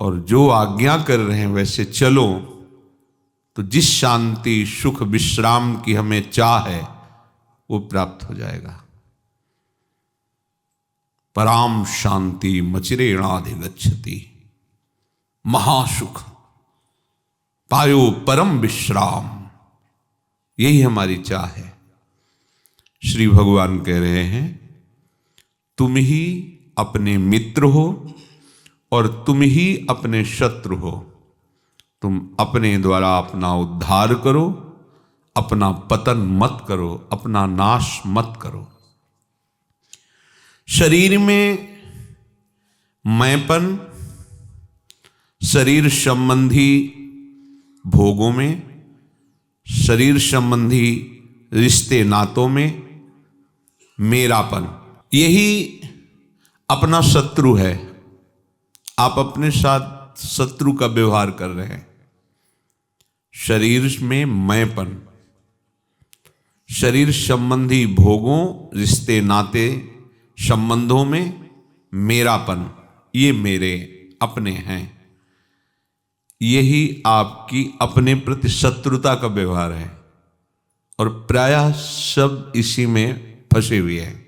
और जो आज्ञा कर रहे हैं वैसे चलो, तो जिस शांति सुख विश्राम की हमें चाह है वो प्राप्त हो जाएगा। पराम शांति मचिरेणाधिगच्छति, महासुख पायो परम विश्राम, यही हमारी चाह है। श्री भगवान कह रहे हैं तुम ही अपने मित्र हो और तुम ही अपने शत्रु हो। तुम अपने द्वारा अपना उद्धार करो, अपना पतन मत करो, अपना नाश मत करो। शरीर में मैंपन, शरीर संबंधी भोगों में, शरीर संबंधी रिश्ते नातों में मेरापन, यही अपना शत्रु है। आप अपने साथ शत्रु का व्यवहार कर रहे हैं। शरीर में मैंपन, शरीर संबंधी भोगों, रिश्ते नाते संबंधों में मेरापन, ये मेरे अपने हैं, यही आपकी अपने प्रति शत्रुता का व्यवहार है। और प्रायः सब इसी में फंसे हुए हैं,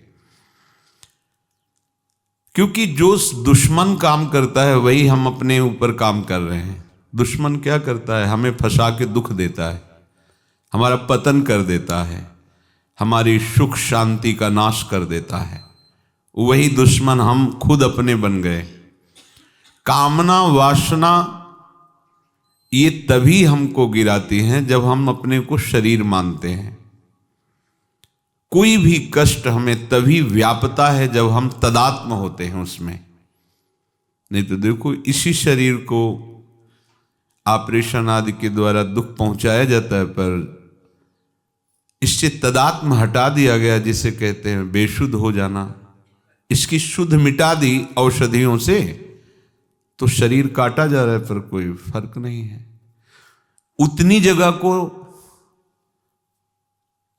क्योंकि जो दुश्मन काम करता है वही हम अपने ऊपर काम कर रहे हैं। दुश्मन क्या करता है? हमें फंसा के दुख देता है, हमारा पतन कर देता है, हमारी सुख शांति का नाश कर देता है। वही दुश्मन हम खुद अपने बन गए। कामना वासना ये तभी हमको गिराती हैं जब हम अपने को शरीर मानते हैं। कोई भी कष्ट हमें तभी व्यापता है जब हम तदात्म होते हैं उसमें। नहीं तो देखो, इसी शरीर को ऑपरेशन आदि के द्वारा दुख पहुंचाया जाता है, पर इससे तदात्म हटा दिया गया, जिसे कहते हैं बेशुद्ध हो जाना। इसकी शुद्ध मिटा दी औषधियों से, तो शरीर काटा जा रहा है पर कोई फर्क नहीं है। उतनी जगह को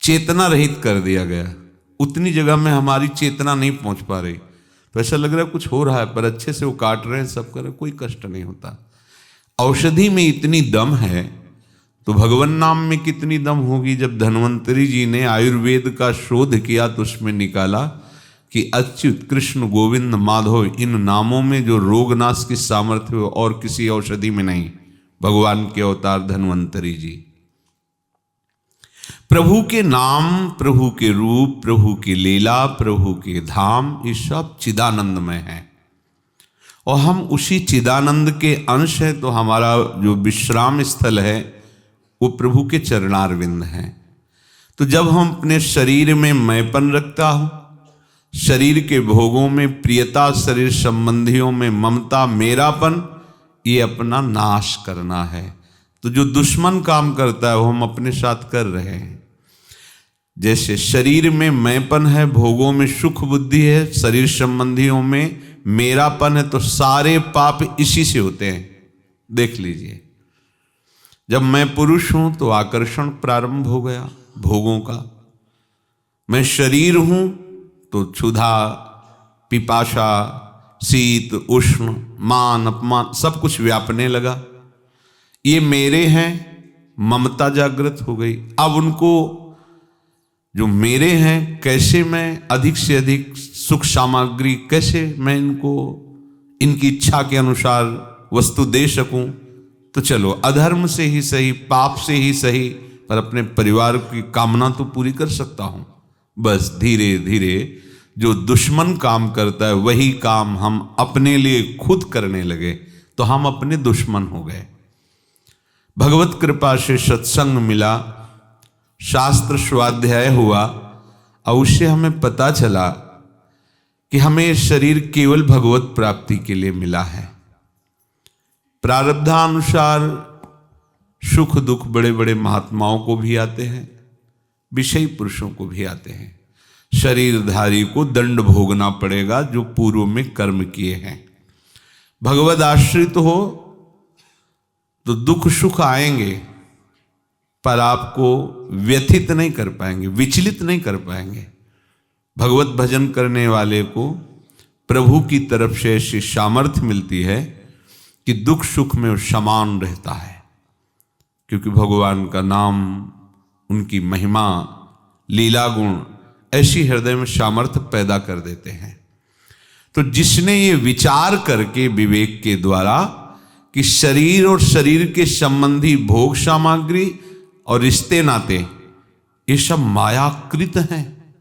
चेतना रहित कर दिया गया, उतनी जगह में हमारी चेतना नहीं पहुंच पा रही, तो ऐसा लग रहा है कुछ हो रहा है, पर अच्छे से वो काट रहे हैं, सब कर रहे हैं, कोई कष्ट नहीं होता। औषधि में इतनी दम है तो भगवान नाम में कितनी दम होगी। जब धन्वंतरी जी ने आयुर्वेद का शोध किया तो उसमें निकाला कि अच्युत कृष्ण गोविंद माधव, इन नामों में जो रोगनाश की सामर्थ्य हो और किसी औषधि में नहीं। भगवान के अवतार धन्वंतरी जी। प्रभु के नाम, प्रभु के रूप, प्रभु की लीला, प्रभु के धाम, ये सब चिदानंदमय है और हम उसी चिदानंद के अंश हैं। तो हमारा जो विश्राम स्थल है वो प्रभु के चरणारविंद हैं। तो जब हम अपने शरीर में मैंपन रखता हूं, शरीर के भोगों में प्रियता, शरीर संबंधियों में ममता, मेरापन, ये अपना नाश करना है। तो जो दुश्मन काम करता है वो हम अपने साथ कर रहे हैं। जैसे शरीर में मैंपन है, भोगों में सुख बुद्धि है, शरीर संबंधियों में मेरापन है, तो सारे पाप इसी से होते हैं। देख लीजिए, जब मैं पुरुष हूं तो आकर्षण प्रारंभ हो गया भोगों का। मैं शरीर हूं तो क्षुधा, पिपाशा, शीत, उष्ण, मान, अपमान सब कुछ व्यापने लगा। ये मेरे हैं, ममता जागृत हो गई। अब उनको जो मेरे हैं, कैसे मैं अधिक से अधिक सुख सामग्री, कैसे मैं इनको इनकी इच्छा के अनुसार वस्तु दे सकूं। तो चलो अधर्म से ही सही, पाप से ही सही, पर अपने परिवार की कामना तो पूरी कर सकता हूं। बस धीरे धीरे जो दुश्मन काम करता है वही काम हम अपने लिए खुद करने लगे, तो हम अपने दुश्मन हो गए। भगवत कृपा से सत्संग मिला, शास्त्र स्वाध्याय हुआ और उससे हमें पता चला कि हमें ये शरीर केवल भगवत प्राप्ति के लिए मिला है। प्रारब्धानुसार सुख दुख बड़े बड़े महात्माओं को भी आते हैं, विषयी पुरुषों को भी आते हैं। शरीरधारी को दंड भोगना पड़ेगा जो पूर्व में कर्म किए हैं। भगवद आश्रित हो तो दुख सुख आएंगे, पर आपको व्यथित नहीं कर पाएंगे, विचलित नहीं कर पाएंगे। भगवत भजन करने वाले को प्रभु की तरफ से ऐसी सामर्थ्य मिलती है कि दुख सुख में वो समान रहता है, क्योंकि भगवान का नाम, उनकी महिमा, लीला गुण ऐसी हृदय में सामर्थ्य पैदा कर देते हैं। तो जिसने ये विचार करके विवेक के द्वारा कि शरीर और शरीर के संबंधी भोग सामग्री और रिश्ते नाते ये सब मायाकृत हैं,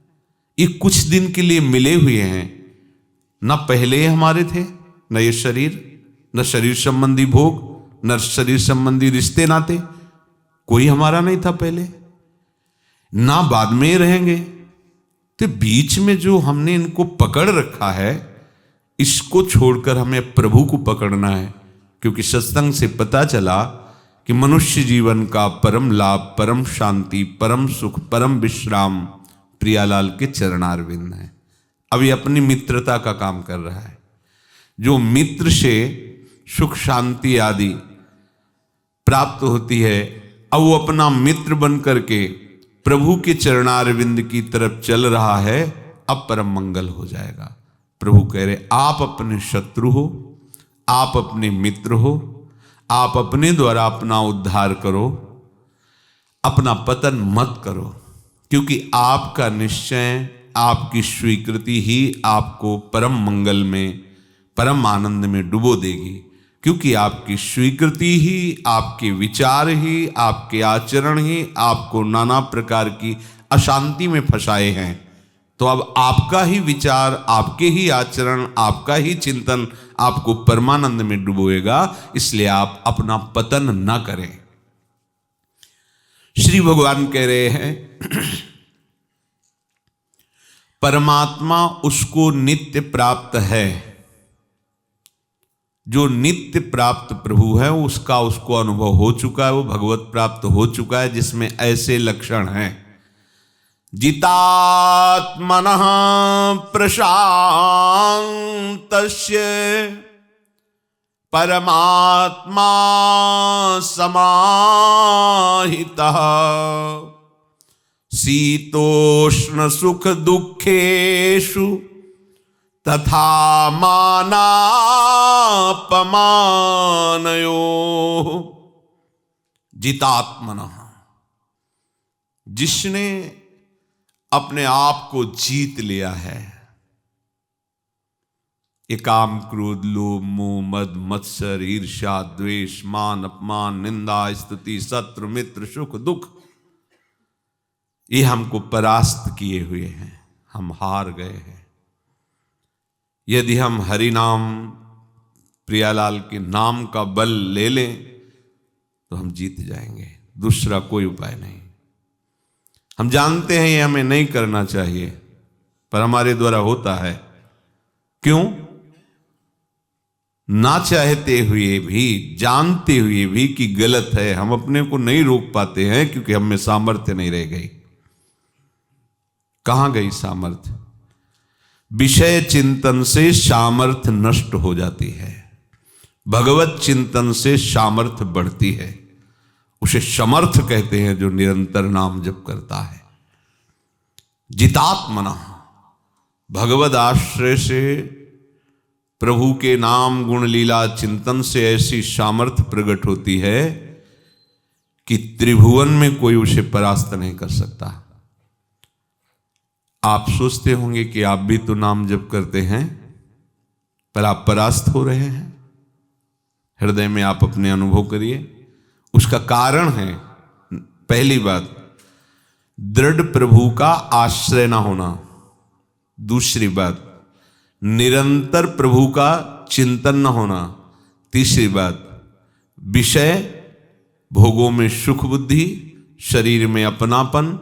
ये कुछ दिन के लिए मिले हुए हैं, न पहले हमारे थे, न ये शरीर, न शरीर संबंधी भोग, न शरीर संबंधी रिश्ते नाते, कोई हमारा नहीं था पहले, ना बाद में रहेंगे। तो बीच में जो हमने इनको पकड़ रखा है, इसको छोड़कर हमें प्रभु को पकड़ना है। क्योंकि सत्संग से पता चला कि मनुष्य जीवन का परम लाभ, परम शांति, परम सुख, परम विश्राम प्रियालाल के चरणारविंद है। अभी अपनी मित्रता का काम कर रहा है। जो मित्र से सुख शांति आदि प्राप्त होती है, अब वो अपना मित्र बन करके प्रभु के चरणारविंद की तरफ चल रहा है, अब परम मंगल हो जाएगा। प्रभु कह रहे आप अपने शत्रु हो, आप अपने मित्र हो, आप अपने द्वारा अपना उद्धार करो, अपना पतन मत करो, क्योंकि आपका निश्चय, आपकी स्वीकृति ही आपको परम मंगल में, परम आनंद में डुबो देगी। क्योंकि आपकी स्वीकृति ही, आपके विचार ही, आपके आचरण ही आपको नाना प्रकार की अशांति में फंसाए हैं। तो अब आपका ही विचार, आपके ही आचरण, आपका ही चिंतन आपको परमानंद में डुबोएगा, इसलिए आप अपना पतन न करें। श्री भगवान कह रहे हैं परमात्मा उसको नित्य प्राप्त है, जो नित्य प्राप्त प्रभु है उसका उसको अनुभव हो चुका है, वो भगवत प्राप्त हो चुका है, जिसमें ऐसे लक्षण हैं। जितात्मनः प्रशान्तस्य परमात्मा समाहितः शीतोष्ण सुख दुखेषु तथा मानापमानयोः। जितात्मनः, जिसने अपने आप को जीत लिया है, ये काम, क्रोध, लोभ, मोह, मद, मत्सर, ईर्ष्या, द्वेष, मान, अपमान, निंदा, स्तुति, शत्रु, मित्र, सुख, दुख, ये हमको परास्त किए हुए हैं, हम हार गए हैं। यदि हम हरि नाम, प्रियालाल के नाम का बल ले लें तो हम जीत जाएंगे, दूसरा कोई उपाय नहीं। हम जानते हैं ये हमें नहीं करना चाहिए, पर हमारे द्वारा होता है। क्यों? ना चाहते हुए भी, जानते हुए भी कि गलत है, हम अपने को नहीं रोक पाते हैं, क्योंकि हम में सामर्थ्य नहीं रह गई। कहां गई सामर्थ्य? विषय चिंतन से सामर्थ्य नष्ट हो जाती है, भगवत चिंतन से सामर्थ्य बढ़ती है। उसे समर्थ कहते हैं जो निरंतर नाम जप करता है। जितात्मना, भगवद आश्रय से, प्रभु के नाम गुण लीला चिंतन से ऐसी सामर्थ्य प्रकट होती है कि त्रिभुवन में कोई उसे परास्त नहीं कर सकता। आप सोचते होंगे कि आप भी तो नाम जप करते हैं, पर आप परास्त हो रहे हैं। हृदय में आप अपने अनुभव करिए। उसका कारण है, पहली बात, दृढ़ प्रभु का आश्रय ना होना। दूसरी बात, निरंतर प्रभु का चिंतन न होना। तीसरी बात, विषय भोगों में सुख बुद्धि, शरीर में अपनापन,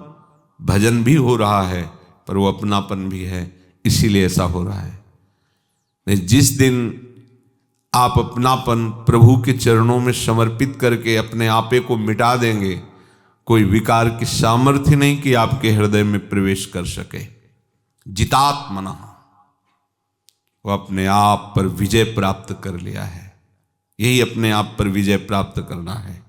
भजन भी हो रहा है पर वो अपनापन भी है, इसीलिए ऐसा हो रहा है। जिस दिन आप अपनापन प्रभु के चरणों में समर्पित करके अपने आपे को मिटा देंगे, कोई विकार की सामर्थ्य नहीं कि आपके हृदय में प्रवेश कर सके। जितात्मना, वो अपने आप पर विजय प्राप्त कर लिया है। यही अपने आप पर विजय प्राप्त करना है।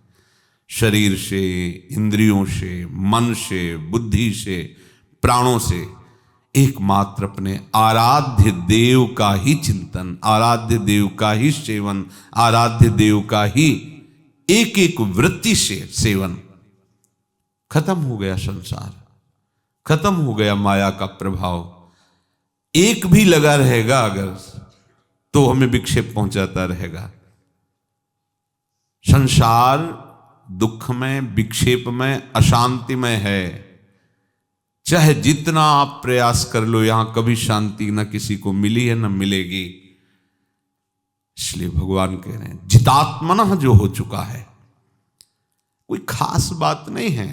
शरीर से, इंद्रियों से, मन से, बुद्धि से, प्राणों से, एकमात्र अपने आराध्य देव का ही चिंतन, आराध्य देव का ही सेवन, आराध्य देव का ही एक एक वृत्ति से सेवन। खत्म हो गया संसार, खत्म हो गया माया का प्रभाव। एक भी लगा रहेगा अगर तो हमें विक्षेप पहुंचाता रहेगा। संसार दुखमय, विक्षेपमय, अशांतिमय है। चाहे जितना आप प्रयास कर लो, यहां कभी शांति न किसी को मिली है न मिलेगी। इसलिए भगवान कह रहे हैं जितात्मनः जो हो चुका है, कोई खास बात नहीं है।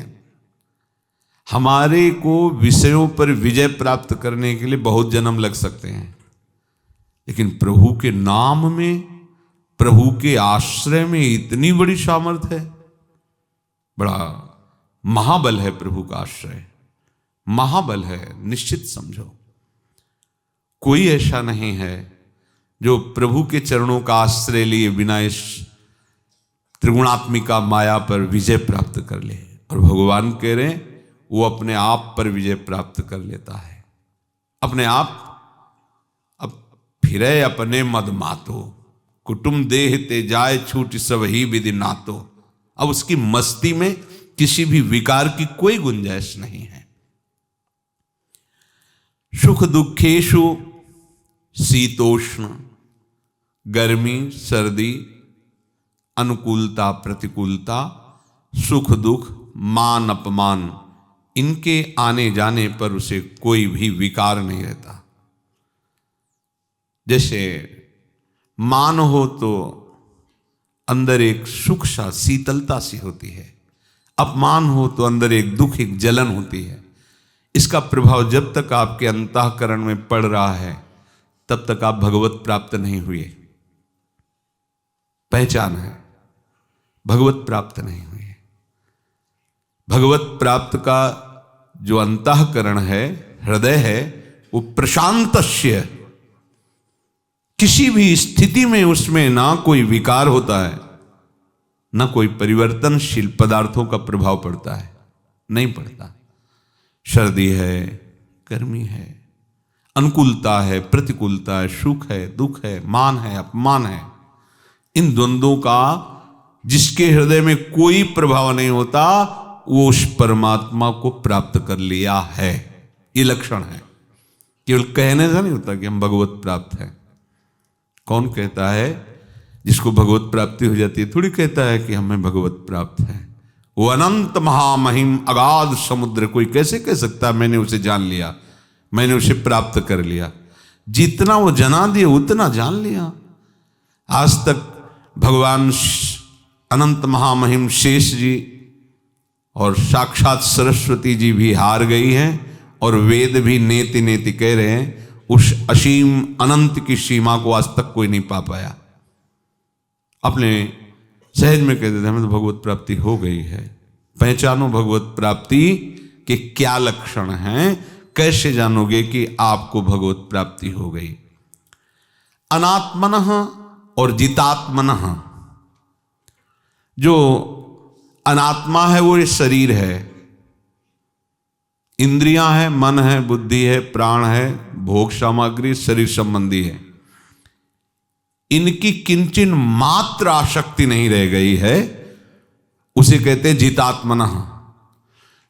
हमारे को विषयों पर विजय प्राप्त करने के लिए बहुत जन्म लग सकते हैं, लेकिन प्रभु के नाम में, प्रभु के आश्रय में इतनी बड़ी सामर्थ्य है। बड़ा महाबल है प्रभु का आश्रय, महाबल है, निश्चित समझो। कोई ऐसा नहीं है जो प्रभु के चरणों का आश्रय लिए बिना इस त्रिगुणात्मिका माया पर विजय प्राप्त कर ले। और भगवान कह रहे हैं वो अपने आप पर विजय प्राप्त कर लेता है। अपने आप अब फिरे अपने मद मातो, कुटुम देह ते जाए छूट सब ही विधि नातो। अब उसकी मस्ती में किसी भी विकार की कोई गुंजाइश नहीं है। सुख दुखेशु शीतोष्ण, गर्मी सर्दी, अनुकूलता प्रतिकूलता, सुख दुख मान अपमान, इनके आने जाने पर उसे कोई भी विकार नहीं रहता। जैसे मान हो तो अंदर एक सुख सा, शीतलता सी होती है, अपमान हो तो अंदर एक दुख, एक जलन होती है। इसका प्रभाव जब तक आपके अंतःकरण में पड़ रहा है तब तक आप भगवत प्राप्त नहीं हुए। पहचान है, भगवत प्राप्त नहीं हुए। भगवत प्राप्त का जो अंतःकरण है, हृदय है, वो प्रशांतस्य, किसी भी स्थिति में उसमें ना कोई विकार होता है, ना कोई परिवर्तनशील पदार्थों का प्रभाव पड़ता है, नहीं पड़ता। सर्दी है, गर्मी है, अनुकूलता है, प्रतिकूलता है, सुख है, दुख है, मान है, अपमान है, इन द्वंद्वों का जिसके हृदय में कोई प्रभाव नहीं होता वो उस परमात्मा को प्राप्त कर लिया है। ये लक्षण है। केवल कहने से नहीं होता कि हम भगवत प्राप्त हैं। कौन कहता है जिसको भगवत प्राप्ति हो जाती है? थोड़ी कहता है कि हमें भगवत प्राप्त है। वो अनंत महामहिम अगाध समुद्र, कोई कैसे कह सकता है मैंने उसे जान लिया, मैंने उसे प्राप्त कर लिया? जितना वो जना दिए उतना जान लिया। आज तक भगवान अनंत महामहिम शेष जी और साक्षात सरस्वती जी भी हार गई हैं, और वेद भी नेति नेति कह रहे हैं उस असीम अनंत की सीमा को आज तक कोई नहीं पा पाया। अपने सहज में कहते थे हमें तो भगवत प्राप्ति हो गई है। पहचानो भगवत प्राप्ति के क्या लक्षण हैं, कैसे जानोगे कि आपको भगवत प्राप्ति हो गई? अनात्मनः और जितात्मनः। जो अनात्मा है वो ये शरीर है, इंद्रियां हैं, मन है, बुद्धि है, प्राण है, भोग सामग्री शरीर संबंधी है। इनकी किंचन मात्र आसक्ति नहीं रह गई है, उसे कहते हैं जितात्मनः।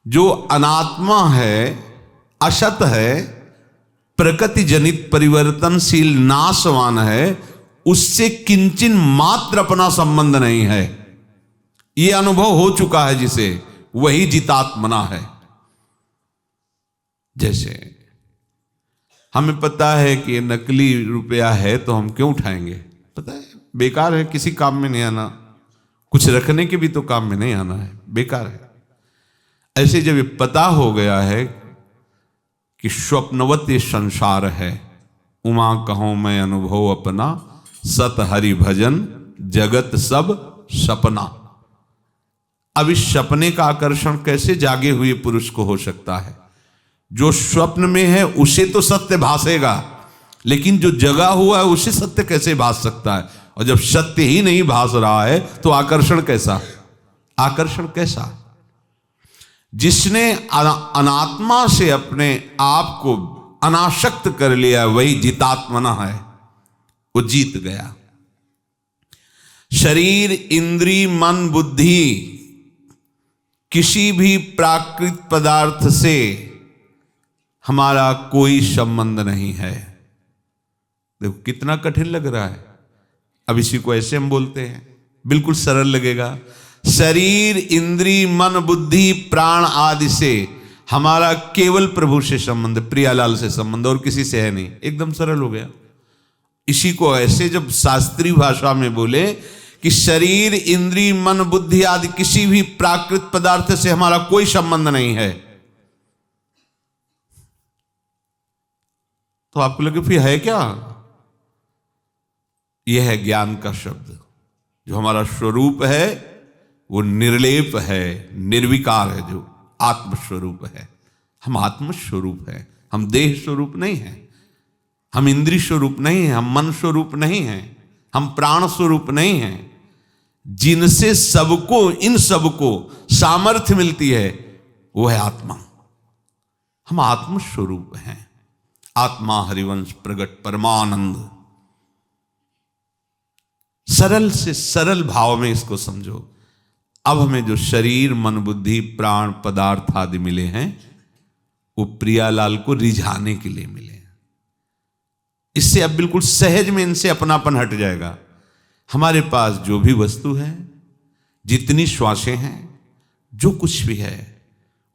जो अनात्मा है, असत है, प्रकृति जनित परिवर्तनशील नाशवान है, उससे किंचन मात्र अपना संबंध नहीं है। यह अनुभव हो चुका है जिसे, वही जितात्मना है। जैसे हमें पता है कि ये नकली रुपया है तो हम क्यों उठाएंगे? पता है बेकार है, किसी काम में नहीं आना, कुछ रखने के भी तो काम में नहीं आना है, बेकार है। ऐसे जब ये पता हो गया है कि स्वप्नवत ये संसार है, उमा कहो मैं अनुभव अपना, सत हरि भजन जगत सब सपना। अब इस सपने का आकर्षण कैसे जागे हुए पुरुष को हो सकता है? जो स्वप्न में है उसे तो सत्य भासेगा, लेकिन जो जगा हुआ है उसे सत्य कैसे भास सकता है? और जब सत्य ही नहीं भास रहा है तो आकर्षण कैसा? आकर्षण कैसा? जिसने अनात्मा से अपने आप को अनासक्त कर लिया वही जितात्मना है, वो जीत गया। शरीर, इंद्री, मन, बुद्धि किसी भी प्राकृत पदार्थ से हमारा कोई संबंध नहीं है। देखो कितना कठिन लग रहा है। अब इसी को ऐसे हम बोलते हैं, बिल्कुल सरल लगेगा। शरीर, इंद्री, मन, बुद्धि, प्राण आदि से हमारा केवल प्रभु से संबंध, प्रियालाल से संबंध, और किसी से है नहीं। एकदम सरल हो गया। इसी को ऐसे जब शास्त्रीय भाषा में बोले कि शरीर, इंद्री, मन, बुद्धि आदि किसी भी प्राकृत पदार्थ से हमारा कोई संबंध नहीं है, तो आपको लगे फिर है क्या? यह है ज्ञान का शब्द। जो हमारा स्वरूप है वो निर्लेप है, निर्विकार है, जो आत्मस्वरूप है। हम आत्मस्वरूप है, हम देह स्वरूप नहीं है, हम इंद्रिय स्वरूप नहीं है, हम मन स्वरूप नहीं है, हम प्राण स्वरूप नहीं है। जिनसे सबको, इन सबको सामर्थ्य मिलती है वो है आत्मा। हम आत्मस्वरूप हैं। आत्मा हरिवंश प्रगट परमानंद। सरल से सरल भाव में इसको समझो। अब हमें जो शरीर, मन, बुद्धि, प्राण, पदार्थ आदि मिले हैं वो प्रियालाल को रिझाने के लिए मिले हैं। इससे अब बिल्कुल सहज में इनसे अपनापन हट जाएगा। हमारे पास जो भी वस्तु है, जितनी श्वासें हैं, जो कुछ भी है,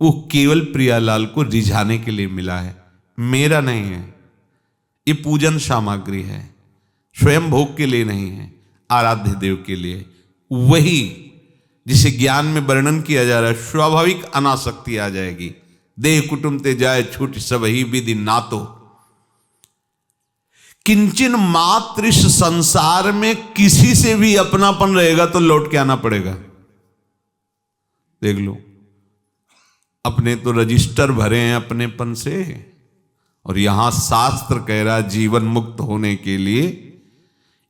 वो केवल प्रियालाल को रिझाने के लिए मिला है, मेरा नहीं है। ये पूजन सामग्री है, स्वयं भोग के लिए नहीं है, आराध्य देव के लिए। वही जिसे ज्ञान में वर्णन किया जा रहा है, स्वाभाविक अनासक्ति आ जाएगी। देह कुटुंब ते जाए छूट सब ही विधि नातो। किंचन मात्र इस संसार में किसी से भी अपनापन रहेगा तो लौट के आना पड़ेगा। देख लो, अपने तो रजिस्टर भरे हैं अपनेपन से, और यहां शास्त्र कह रहा है जीवन मुक्त होने के लिए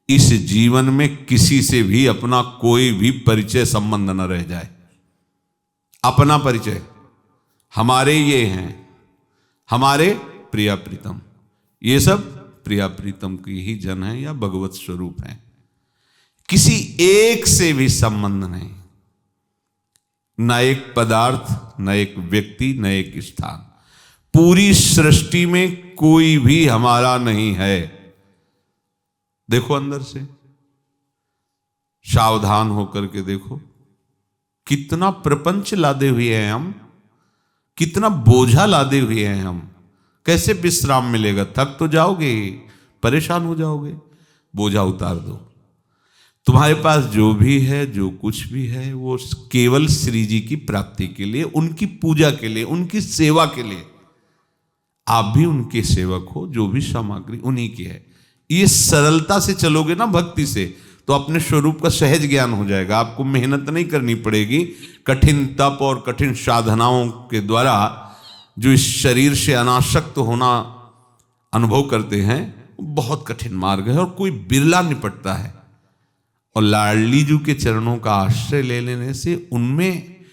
इस जीवन में किसी से भी अपना कोई भी परिचय संबंध न रह जाए। अपना परिचय हमारे ये हैं, हमारे प्रिया प्रीतम, ये सब प्रिया प्रीतम की ही जन है या भगवत स्वरूप है। किसी एक से भी संबंध नहीं, न एक पदार्थ, न एक व्यक्ति, न एक स्थान। पूरी सृष्टि में कोई भी हमारा नहीं है। देखो अंदर से, सावधान होकर के देखो, कितना प्रपंच लादे हुए हैं हम, कितना बोझा लादे हुए हैं हम। कैसे विश्राम मिलेगा? थक तो जाओगे, परेशान हो जाओगे। बोझा उतार दो। तुम्हारे पास जो भी है, जो कुछ भी है, वो केवल श्री जी की प्राप्ति के लिए, उनकी पूजा के लिए, उनकी सेवा के लिए। आप भी उनके सेवक हो। जो भी सामग्री उन्हीं की है। ये सरलता से चलोगे ना भक्ति से, तो अपने स्वरूप का सहज ज्ञान हो जाएगा। आपको मेहनत नहीं करनी पड़ेगी। कठिन तप और कठिन साधनाओं के द्वारा जो इस शरीर से अनासक्त होना अनुभव करते हैं, बहुत कठिन मार्ग है और कोई बिरला निपटता है। और लाडली जी के चरणों का आश्रय ले लेने से उनमें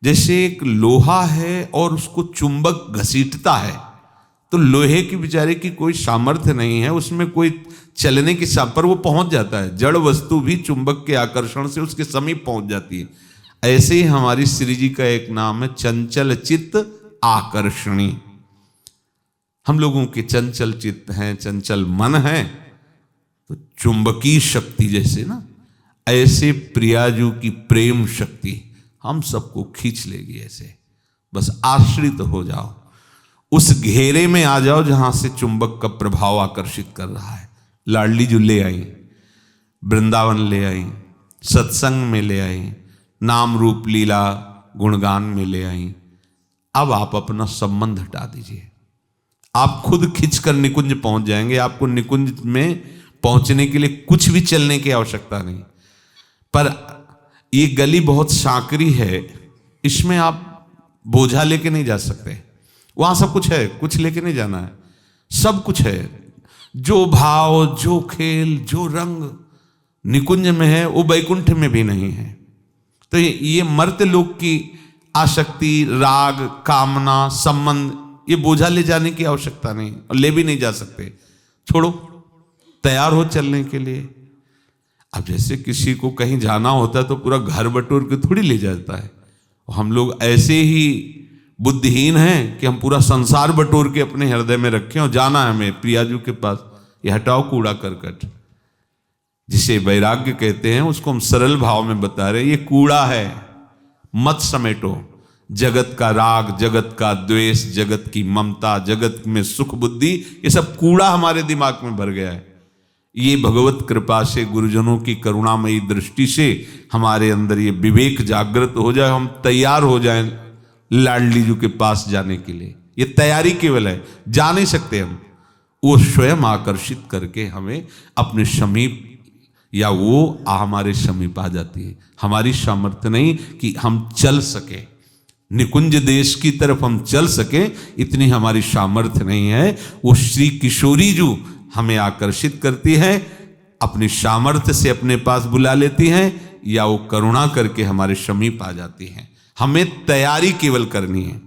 जैसे एक लोहा है और उसको चुंबक घसीटता है, तो लोहे की बेचारे की कोई सामर्थ्य नहीं है, उसमें कोई चलने की पर वो पहुंच जाता है। जड़ वस्तु भी चुंबक के आकर्षण से उसके समीप पहुंच जाती है। ऐसे ही हमारी श्री जी का एक नाम है चंचल चित्त आकर्षणी। हम लोगों के चंचल चित्त हैं, चंचल मन है, तो चुंबकीय शक्ति जैसे ना, ऐसे प्रियाजू की प्रेम शक्ति हम सबको खींच लेगी। ऐसे बस आश्रित हो जाओ, उस घेरे में आ जाओ जहां से चुंबक का प्रभाव आकर्षित कर रहा है। लाडली जो ले आई, वृंदावन ले आई, सत्संग में ले आई, नाम रूप लीला गुणगान में ले आई। अब आप अपना संबंध हटा दीजिए, आप खुद खिंचकर निकुंज पहुंच जाएंगे। आपको निकुंज में पहुंचने के लिए कुछ भी चलने की आवश्यकता नहीं। पर ये गली बहुत सांकरी है, इसमें आप बोझा लेके नहीं जा सकते। वहां सब कुछ है, कुछ लेके नहीं जाना है, सब कुछ है। जो भाव, जो खेल, जो रंग निकुंज में है वो वैकुंठ में भी नहीं है। तो ये मर्त्य लोक की आसक्ति, राग, कामना, संबंध, ये बोझा ले जाने की आवश्यकता नहीं, और ले भी नहीं जा सकते, छोड़ो, तैयार हो चलने के लिए। अब जैसे किसी को कहीं जाना होता है तो पूरा घर बटोर के थोड़ी ले जाता है। हम लोग ऐसे ही बुद्धिहीन हैं कि हम पूरा संसार बटोर के अपने हृदय में रखें और जाना है हमें प्रियाजू के पास, ये हटाओ कूड़ा करकट, जिसे वैराग्य कहते हैं, उसको हम सरल भाव में बता रहे हैं। ये कूड़ा है, मत समेटो। जगत का राग, जगत का द्वेष, जगत की ममता, जगत में सुख बुद्धि, ये सब कूड़ा हमारे दिमाग में भर गया है। ये भगवत कृपा से, गुरुजनों की करुणामयी दृष्टि से हमारे अंदर ये विवेक जागृत हो जाए, हम तैयार हो जाएं लाडली जी के पास जाने के लिए। ये तैयारी केवल है, जा नहीं सकते हम। वो स्वयं आकर्षित करके हमें अपने समीप, या वो हमारे समीप आ जाती है। हमारी सामर्थ्य नहीं कि हम चल सके, निकुंज देश की तरफ हम चल सके, इतनी हमारी सामर्थ्य नहीं है। वो श्री किशोरी जी हमें आकर्षित करती है, अपनी सामर्थ्य से अपने पास बुला लेती हैं, या वो करुणा करके हमारे समीप आ जाती हैं। हमें तैयारी केवल करनी है।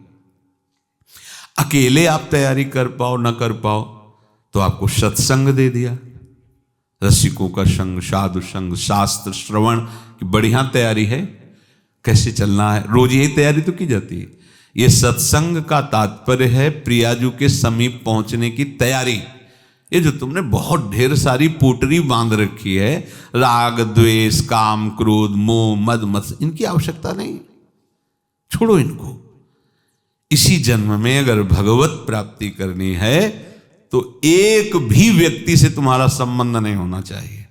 अकेले आप तैयारी कर पाओ न कर पाओ तो आपको सत्संग दे दिया, रसिकों का संग, साधु संग, शास्त्र श्रवण की बढ़िया तैयारी है। कैसे चलना है, रोज यही तैयारी तो की जाती है। ये सत्संग का तात्पर्य है प्रियाजू के समीप पहुंचने की तैयारी। ये जो तुमने बहुत ढेर सारी पोटरी बांध रखी है, राग द्वेष काम क्रोध मोह मद मत्सर, इनकी आवश्यकता नहीं, छोड़ो इनको। इसी जन्म में अगर भगवत प्राप्ति करनी है तो एक भी व्यक्ति से तुम्हारा संबंध नहीं होना चाहिए।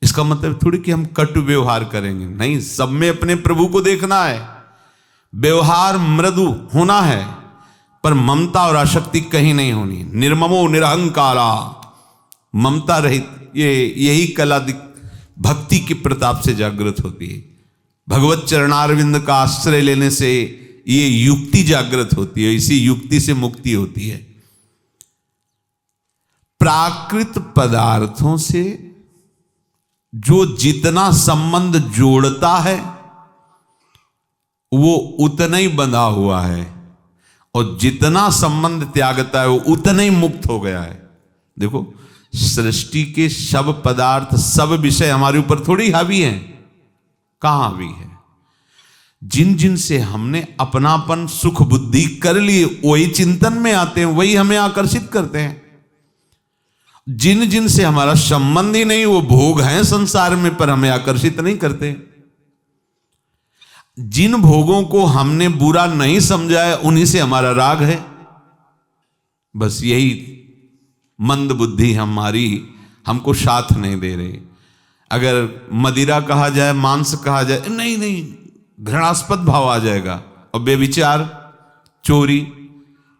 इसका मतलब थोड़ी कि हम कटु व्यवहार करेंगे, नहीं, सब में अपने प्रभु को देखना है। व्यवहार मृदु होना है, पर ममता और आसक्ति कहीं नहीं होनी। निर्ममो निरहंकारा, ममता रहित, यही कला भक्ति के प्रताप से जागृत होती है। भगवत चरणारविंद का आश्रय लेने से ये युक्ति जागृत होती है, इसी युक्ति से मुक्ति होती है। प्राकृत पदार्थों से जो जितना संबंध जोड़ता है वो उतना ही बंधा हुआ है, और जितना संबंध त्यागता है वो उतना ही मुक्त हो गया है। देखो, सृष्टि के सब पदार्थ, सब विषय हमारे ऊपर थोड़ी हावी हैं। कहां हावी है? जिन जिन से हमने अपनापन सुख बुद्धि कर लिए वही चिंतन में आते हैं, वही हमें आकर्षित करते हैं। जिन जिन से हमारा संबंध ही नहीं, वो भोग हैं संसार में, पर हमें आकर्षित नहीं करते। जिन भोगों को हमने बुरा नहीं समझा है, उन्हीं से हमारा राग है। बस यही मंद बुद्धि हमारी हमको साथ नहीं दे रही। अगर मदिरा कहा जाए, मांस कहा जाए, नहीं नहीं, घृणास्पद भाव आ जाएगा। और बेविचार, चोरी,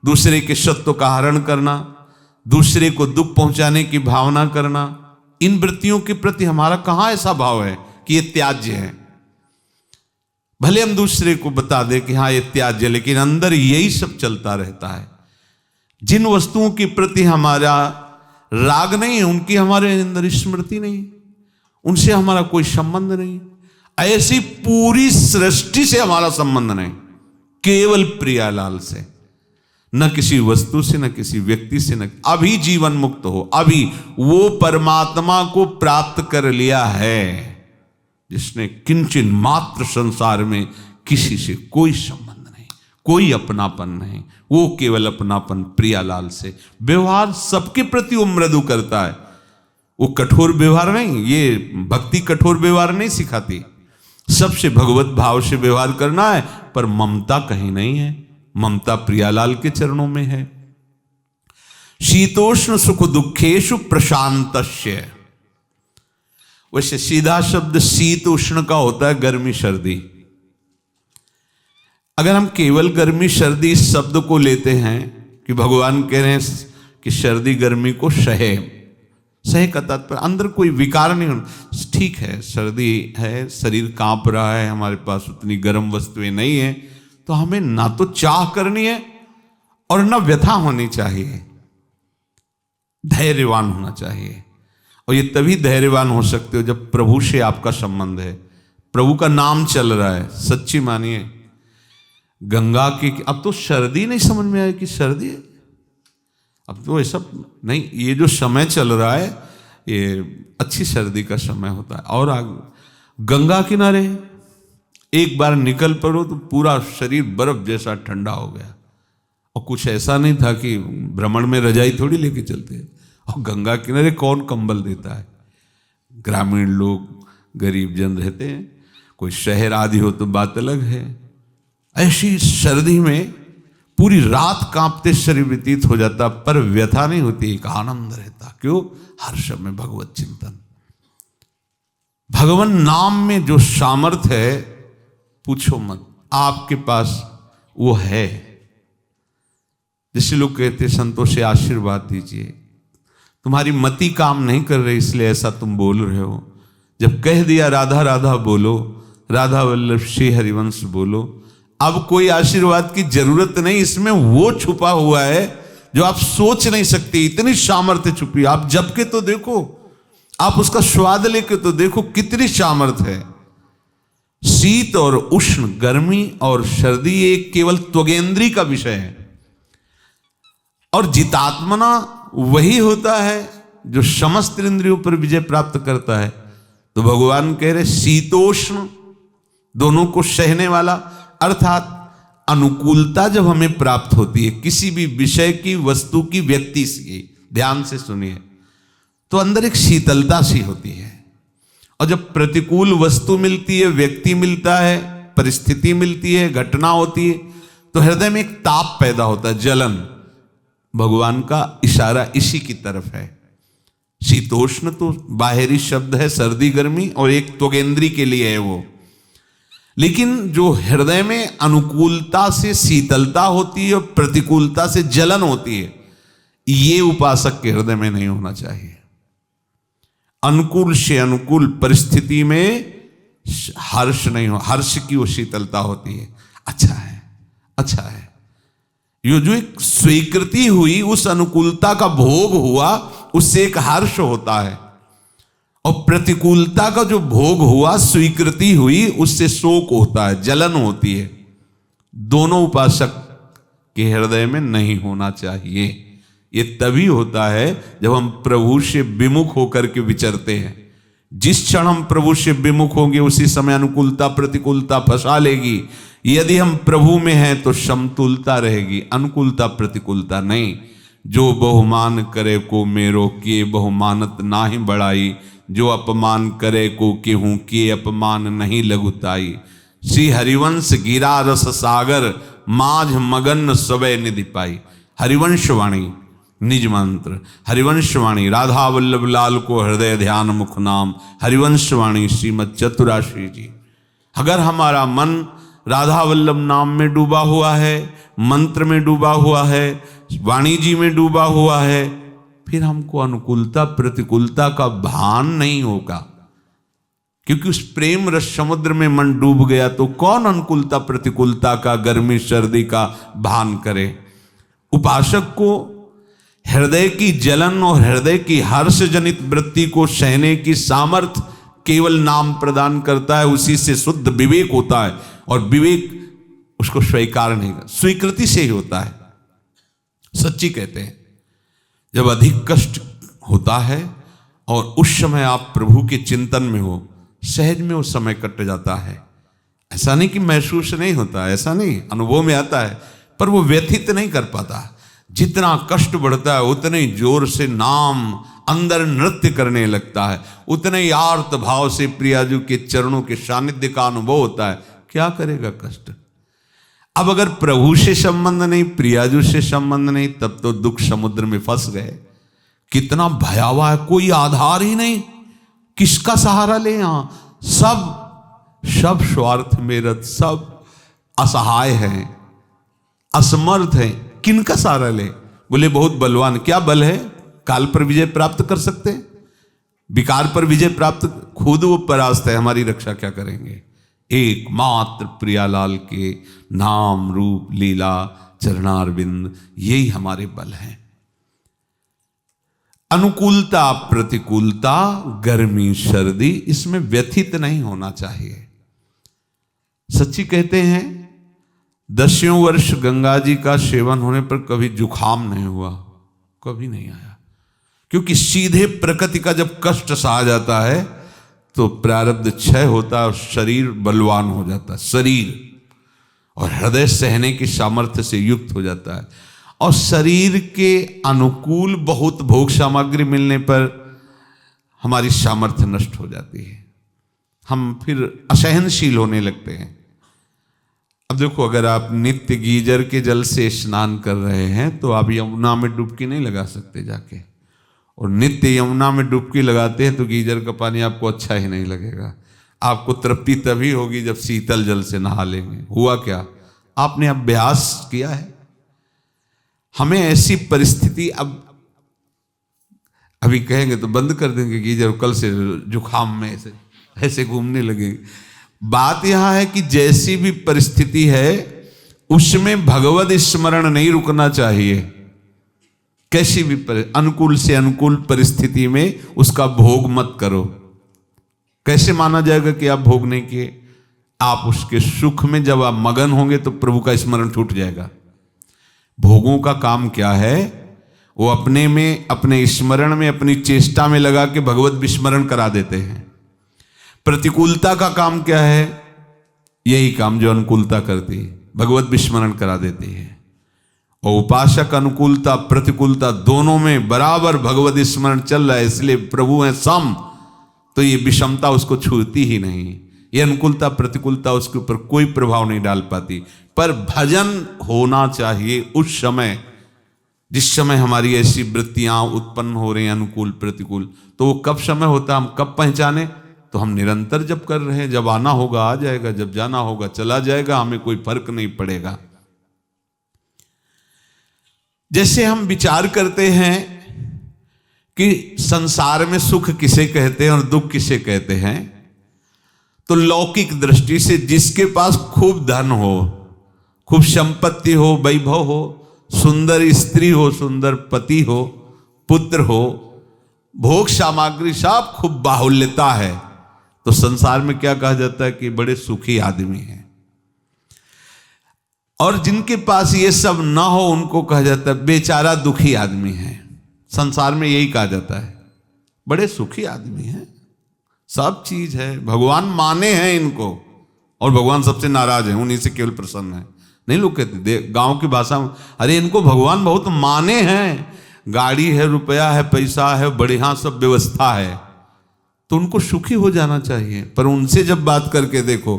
दूसरे के सत्व का हरण करना, दूसरे को दुख पहुंचाने की भावना करना, इन वृत्तियों के प्रति हमारा कहां ऐसा भाव है कि ये त्याज्य है। भले हम दूसरे को बता दें कि हाँ ये त्याज्य, लेकिन अंदर यही सब चलता रहता है। जिन वस्तुओं के प्रति हमारा राग नहीं है, उनकी हमारे अंदर स्मृति नहीं, उनसे हमारा कोई संबंध नहीं। ऐसी पूरी सृष्टि से हमारा संबंध नहीं, केवल प्रियालाल से, न किसी वस्तु से, न किसी व्यक्ति से, न अभी जीवन मुक्त हो, अभी वो परमात्मा को प्राप्त कर लिया है जिसने किंचन मात्र संसार में किसी से कोई संबंध नहीं, कोई अपनापन नहीं। वो केवल अपनापन प्रियालाल से। व्यवहार सबके प्रति वो मृदु करता है, वो कठोर व्यवहार नहीं। ये भक्ति कठोर व्यवहार नहीं सिखाती, सबसे भगवत भाव से व्यवहार करना है, पर ममता कहीं नहीं है। ममता प्रियालाल के चरणों में है। शीतोष्ण सुख दुखेशु प्रशांतस्य। वैसे सीधा शब्द शीत उष्ण का होता है गर्मी सर्दी। अगर हम केवल गर्मी सर्दी इस शब्द को लेते हैं कि भगवान कह रहे हैं कि सर्दी गर्मी को सहे, सहे का तात्पर्य अंदर कोई विकार नहीं होना। ठीक है, सर्दी है, शरीर कांप रहा है, हमारे पास उतनी गर्म वस्तुएं नहीं है, तो हमें ना तो चाह करनी है और ना व्यथा होनी चाहिए, धैर्यवान होना चाहिए। और ये तभी धैर्यवान हो सकते हो जब प्रभु से आपका संबंध है, प्रभु का नाम चल रहा है। सच्ची मानिए, गंगा के, अब तो सर्दी नहीं समझ में आया कि सर्दी है, अब तो ऐसा नहीं, ये जो समय चल रहा है ये अच्छी सर्दी का समय होता है। और गंगा किनारे एक बार निकल पड़ो तो पूरा शरीर बर्फ जैसा ठंडा हो गया। और कुछ ऐसा नहीं था कि भ्रमण में रजाई थोड़ी लेके चलते हैं, और गंगा किनारे कौन कंबल देता है। ग्रामीण लोग, गरीब जन रहते हैं, कोई शहर आदि हो तो बात अलग है। ऐसी सर्दी में पूरी रात कांपते शरीर व्यतीत हो जाता, पर व्यथा नहीं होती, एक आनंद रहता। क्यों? हर समय भगवत चिंतन, भगवान नाम में जो सामर्थ्य है पूछो मत, आपके पास वो है। जैसे लोग कहते संतों से आशीर्वाद दीजिए, तुम्हारी मति काम नहीं कर रही इसलिए ऐसा तुम बोल रहे हो। जब कह दिया राधा राधा बोलो, राधा वल्लभ श्री हरिवंश बोलो, अब कोई आशीर्वाद की जरूरत नहीं। इसमें वो छुपा हुआ है जो आप सोच नहीं सकते, इतनी सामर्थ्य छुपी। आप जब के तो देखो, आप उसका स्वाद लेके तो देखो, कितनी सामर्थ्य है। शीत और उष्ण, गर्मी और सर्दी एक केवल त्वगेंद्री का विषय है, और जितात्मना वही होता है जो समस्त इंद्रियों पर विजय प्राप्त करता है। तो भगवान कह रहे शीतोष्ण दोनों को सहने वाला, अर्थात अनुकूलता जब हमें प्राप्त होती है किसी भी विषय की, वस्तु की, व्यक्ति से, ध्यान से सुनिए, तो अंदर एक शीतलता सी होती है। और जब प्रतिकूल वस्तु मिलती है, व्यक्ति मिलता है, परिस्थिति मिलती है, घटना होती है, तो हृदय में एक ताप पैदा होता है, जलन। भगवान का इशारा इसी की तरफ है। शीतोष्ण तो बाहरी शब्द है, सर्दी गर्मी, और एक त्वगेंद्री के लिए है वो। लेकिन जो हृदय में अनुकूलता से शीतलता होती है और प्रतिकूलता से जलन होती है, ये उपासक के हृदय में नहीं होना चाहिए। अनुकूल से अनुकूल परिस्थिति में हर्ष नहीं हो, हर्ष की वो शीतलता होती है। अच्छा है, अच्छा है। ये जो एक स्वीकृति हुई, उस अनुकूलता का भोग हुआ, उससे एक हर्ष होता है। और प्रतिकूलता का जो भोग हुआ, स्वीकृति हुई, उससे शोक होता है, जलन होती है। दोनों उपासक के हृदय में नहीं होना चाहिए। ये तभी होता है जब हम प्रभु से विमुख होकर के विचरते हैं। जिस क्षण हम प्रभु से विमुख होंगे उसी समय अनुकूलता प्रतिकूलता फंसा लेगी। यदि हम प्रभु में हैं तो समतुलता रहेगी, अनुकूलता प्रतिकूलता नहीं। जो बहुमान करे को मेरो किए बहुमानत नाहि बढ़ाई, जो अपमान करे को केहूं किए अपमान नहीं लघुताई। श्री हरिवंश गिरा रस सागर माझ मगन सबे निधि पाई। हरिवंशवाणी निज मंत्र, हरिवंशवाणी राधा वल्लभ लाल को हृदय ध्यान मुख नाम। हरिवंशवाणी श्रीमद चतुराश्री जी। अगर हमारा मन राधा वल्लभ नाम में डूबा हुआ है, मंत्र में डूबा हुआ है, वाणी जी में डूबा हुआ है, फिर हमको अनुकूलता प्रतिकूलता का भान नहीं होगा। क्योंकि उस प्रेम रस समुद्र में मन डूब गया तो कौन अनुकूलता प्रतिकूलता का, गर्मी सर्दी का भान करे। उपासक को हृदय की जलन और हृदय की हर्ष जनित वृत्ति को सहने की सामर्थ्य केवल नाम प्रदान करता है। उसी से शुद्ध विवेक होता है, और विवेक उसको स्वीकार नहीं कर, स्वीकृति से ही होता है। सच्ची कहते हैं, जब अधिक कष्ट होता है और उस समय आप प्रभु के चिंतन में हो, सहज में वो समय कट जाता है। ऐसा नहीं कि महसूस नहीं होता, ऐसा नहीं, अनुभव में आता है, पर वो व्यथित नहीं कर पाता। जितना कष्ट बढ़ता है उतने ही जोर से नाम अंदर नृत्य करने लगता है, उतने ही आर्त भाव से प्रियाजू के चरणों के सानिध्य का अनुभव होता है। क्या करेगा कष्ट। अब अगर प्रभु से संबंध नहीं, प्रियाजू से संबंध नहीं, तब तो दुख समुद्र में फंस गए। कितना भयावह है, कोई आधार ही नहीं, किसका सहारा ले। यहां सब स्वार्थ में रत, सब असहाय हैं, असमर्थ हैं। किनका सहारा ले। बोले बहुत बलवान, क्या बल है, काल पर विजय प्राप्त कर सकते हैं, विकार पर विजय प्राप्त, खुद वो परास्त है, हमारी रक्षा क्या करेंगे। एकमात्र प्रियालाल के नाम रूप लीला चरणारविंद, यही हमारे बल हैं। अनुकूलता प्रतिकूलता, गर्मी सर्दी, इसमें व्यथित नहीं होना चाहिए। सच्ची कहते हैं, 10 वर्ष गंगा जी का सेवन होने पर कभी जुखाम नहीं हुआ, कभी नहीं आया, क्योंकि सीधे प्रकृति का जब कष्ट सहा जाता है तो प्रारब्ध क्षय होता है और शरीर बलवान हो जाता है, शरीर और हृदय सहने की सामर्थ्य से युक्त हो जाता है। और शरीर के अनुकूल बहुत भोग सामग्री मिलने पर हमारी सामर्थ्य नष्ट हो जाती है, हम फिर असहनशील होने लगते हैं। अब देखो, अगर आप नित्य गीजर के जल से स्नान कर रहे हैं तो आप यमुना में डुबकी नहीं लगा सकते जाके, और नित्य यमुना में डुबकी लगाते हैं तो गीजर का पानी आपको अच्छा ही नहीं लगेगा। आपको तृप्ति तभी होगी जब शीतल जल से नहा लेंगे। हुआ क्या, आपने अभ्यास किया है। हमें ऐसी परिस्थिति, अब अभी कहेंगे तो बंद कर देंगे गीजर, कल से जुखाम में ऐसे घूमने लगेंगे। बात यहां है कि जैसी भी परिस्थिति है उसमें भगवत स्मरण नहीं रुकना चाहिए। कैसी भी अनुकूल से अनुकूल परिस्थिति में उसका भोग मत करो। कैसे माना जाएगा कि आप भोग नहीं किए? आप उसके सुख में जब आप मगन होंगे तो प्रभु का स्मरण छूट जाएगा। भोगों का काम क्या है? वो अपने में, अपने स्मरण में, अपनी चेष्टा में लगा के भगवत विस्मरण करा देते हैं। प्रतिकूलता का काम क्या है? यही काम जो अनुकूलता करती है, भगवत विस्मरण करा देती है। और उपासक अनुकूलता प्रतिकूलता दोनों में बराबर भगवत स्मरण चल रहा है, इसलिए प्रभु है सम, तो ये विषमता उसको छूती ही नहीं। ये अनुकूलता प्रतिकूलता उसके ऊपर कोई प्रभाव नहीं डाल पाती। पर भजन होना चाहिए उस समय, जिस समय हमारी ऐसी वृत्तियां उत्पन्न हो रही हैं अनुकूल प्रतिकूल। तो वो कब समय होता है, हम कब पहचाने? तो हम निरंतर जब कर रहे हैं, जब आना होगा आ जाएगा, जब जाना होगा चला जाएगा, हमें कोई फर्क नहीं पड़ेगा। जैसे हम विचार करते हैं कि संसार में सुख किसे कहते हैं और दुख किसे कहते हैं, तो लौकिक दृष्टि से जिसके पास खूब धन हो, खूब संपत्ति हो, वैभव हो, सुंदर स्त्री हो, सुंदर पति हो, पुत्र हो, भोग सामग्री सब खूब बाहुल्यता है, तो संसार में क्या कहा जाता है कि बड़े सुखी आदमी हैं। और जिनके पास ये सब ना हो उनको कहा जाता है बेचारा दुखी आदमी है। संसार में यही कहा जाता है, बड़े सुखी आदमी हैं, सब चीज है, भगवान माने हैं इनको, और भगवान सबसे नाराज है, उन्हीं से केवल प्रसन्न है। नहीं लोग कहते गांव की भाषा में, अरे इनको भगवान बहुत माने हैं, गाड़ी है, रुपया है, पैसा है, बढ़िया सब व्यवस्था है, तो उनको सुखी हो जाना चाहिए। पर उनसे जब बात करके देखो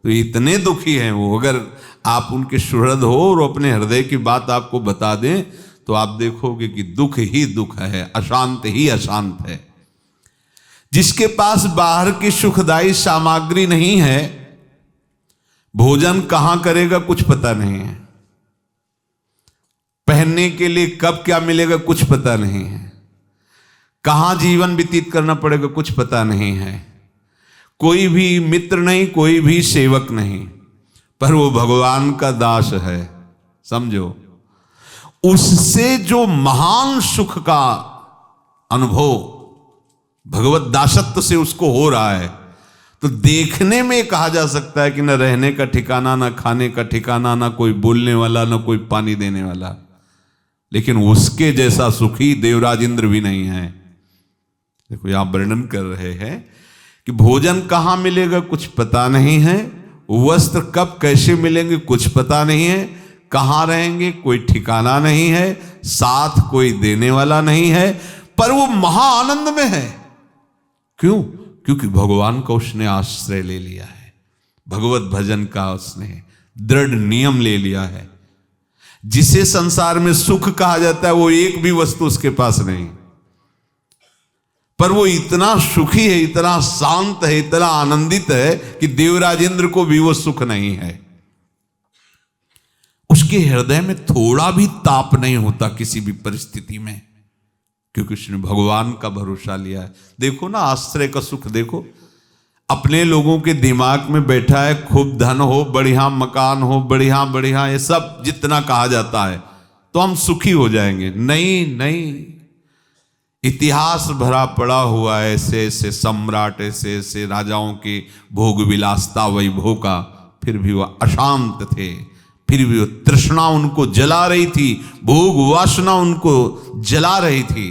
तो इतने दुखी हैं वो। अगर आप उनके सुहृद हो और अपने हृदय की बात आपको बता दें तो आप देखोगे कि दुख ही दुख है, अशांत ही अशांत है। जिसके पास बाहर की सुखदायी सामग्री नहीं है, भोजन कहां करेगा कुछ पता नहीं है, पहनने के लिए कब क्या मिलेगा कुछ पता नहीं है, कहां जीवन व्यतीत करना पड़ेगा कुछ पता नहीं है, कोई भी मित्र नहीं, कोई भी सेवक नहीं, पर वो भगवान का दास है। समझो, उससे जो महान सुख का अनुभव भगवत दासत्व से उसको हो रहा है, तो देखने में कहा जा सकता है कि न रहने का ठिकाना, न खाने का ठिकाना, न कोई बोलने वाला, न कोई पानी देने वाला, लेकिन उसके जैसा सुखी देवराज इंद्र भी नहीं है। देखो यहां वर्णन कर रहे हैं कि भोजन कहां मिलेगा कुछ पता नहीं है, वस्त्र कब कैसे मिलेंगे कुछ पता नहीं है, कहां रहेंगे कोई ठिकाना नहीं है, साथ कोई देने वाला नहीं है, पर वो महा आनंद में है। क्यों? क्योंकि भगवान का उसने आश्रय ले लिया है, भगवत भजन का उसने दृढ़ नियम ले लिया है। जिसे संसार में सुख कहा जाता है वो एक भी वस्तु उसके पास नहीं, पर वो इतना सुखी है, इतना शांत है, इतना आनंदित है कि देवराज इंद्र को भी वो सुख नहीं है। उसके हृदय में थोड़ा भी ताप नहीं होता किसी भी परिस्थिति में, क्योंकि उसने भगवान का भरोसा लिया है। देखो ना आश्रय का सुख देखो, अपने लोगों के दिमाग में बैठा है खूब धन हो, बढ़िया मकान हो, बढ़िया बढ़िया ये सब जितना कहा जाता है तो हम सुखी हो जाएंगे। नहीं नहीं, इतिहास भरा पड़ा हुआ है ऐसे ऐसे सम्राट, ऐसे ऐसे राजाओं की भोग विलासता वैभव का, फिर भी वह अशांत थे, फिर भी वो तृष्णा उनको जला रही थी, भोग वासना उनको जला रही थी।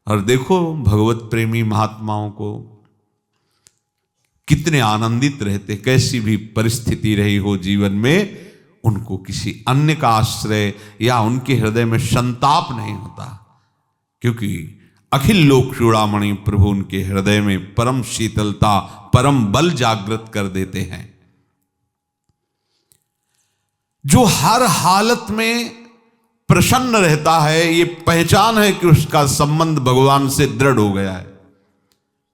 और देखो भगवत प्रेमी महात्माओं को कितने आनंदित रहते, कैसी भी परिस्थिति रही हो जीवन में, उनको किसी अन्य का आश्रय या उनके हृदय में संताप नहीं होता, क्योंकि अखिल लोक चूड़ामणि प्रभु उनके हृदय में परम शीतलता, परम बल जागृत कर देते हैं। जो हर हालत में प्रसन्न रहता है, ये पहचान है कि उसका संबंध भगवान से दृढ़ हो गया है।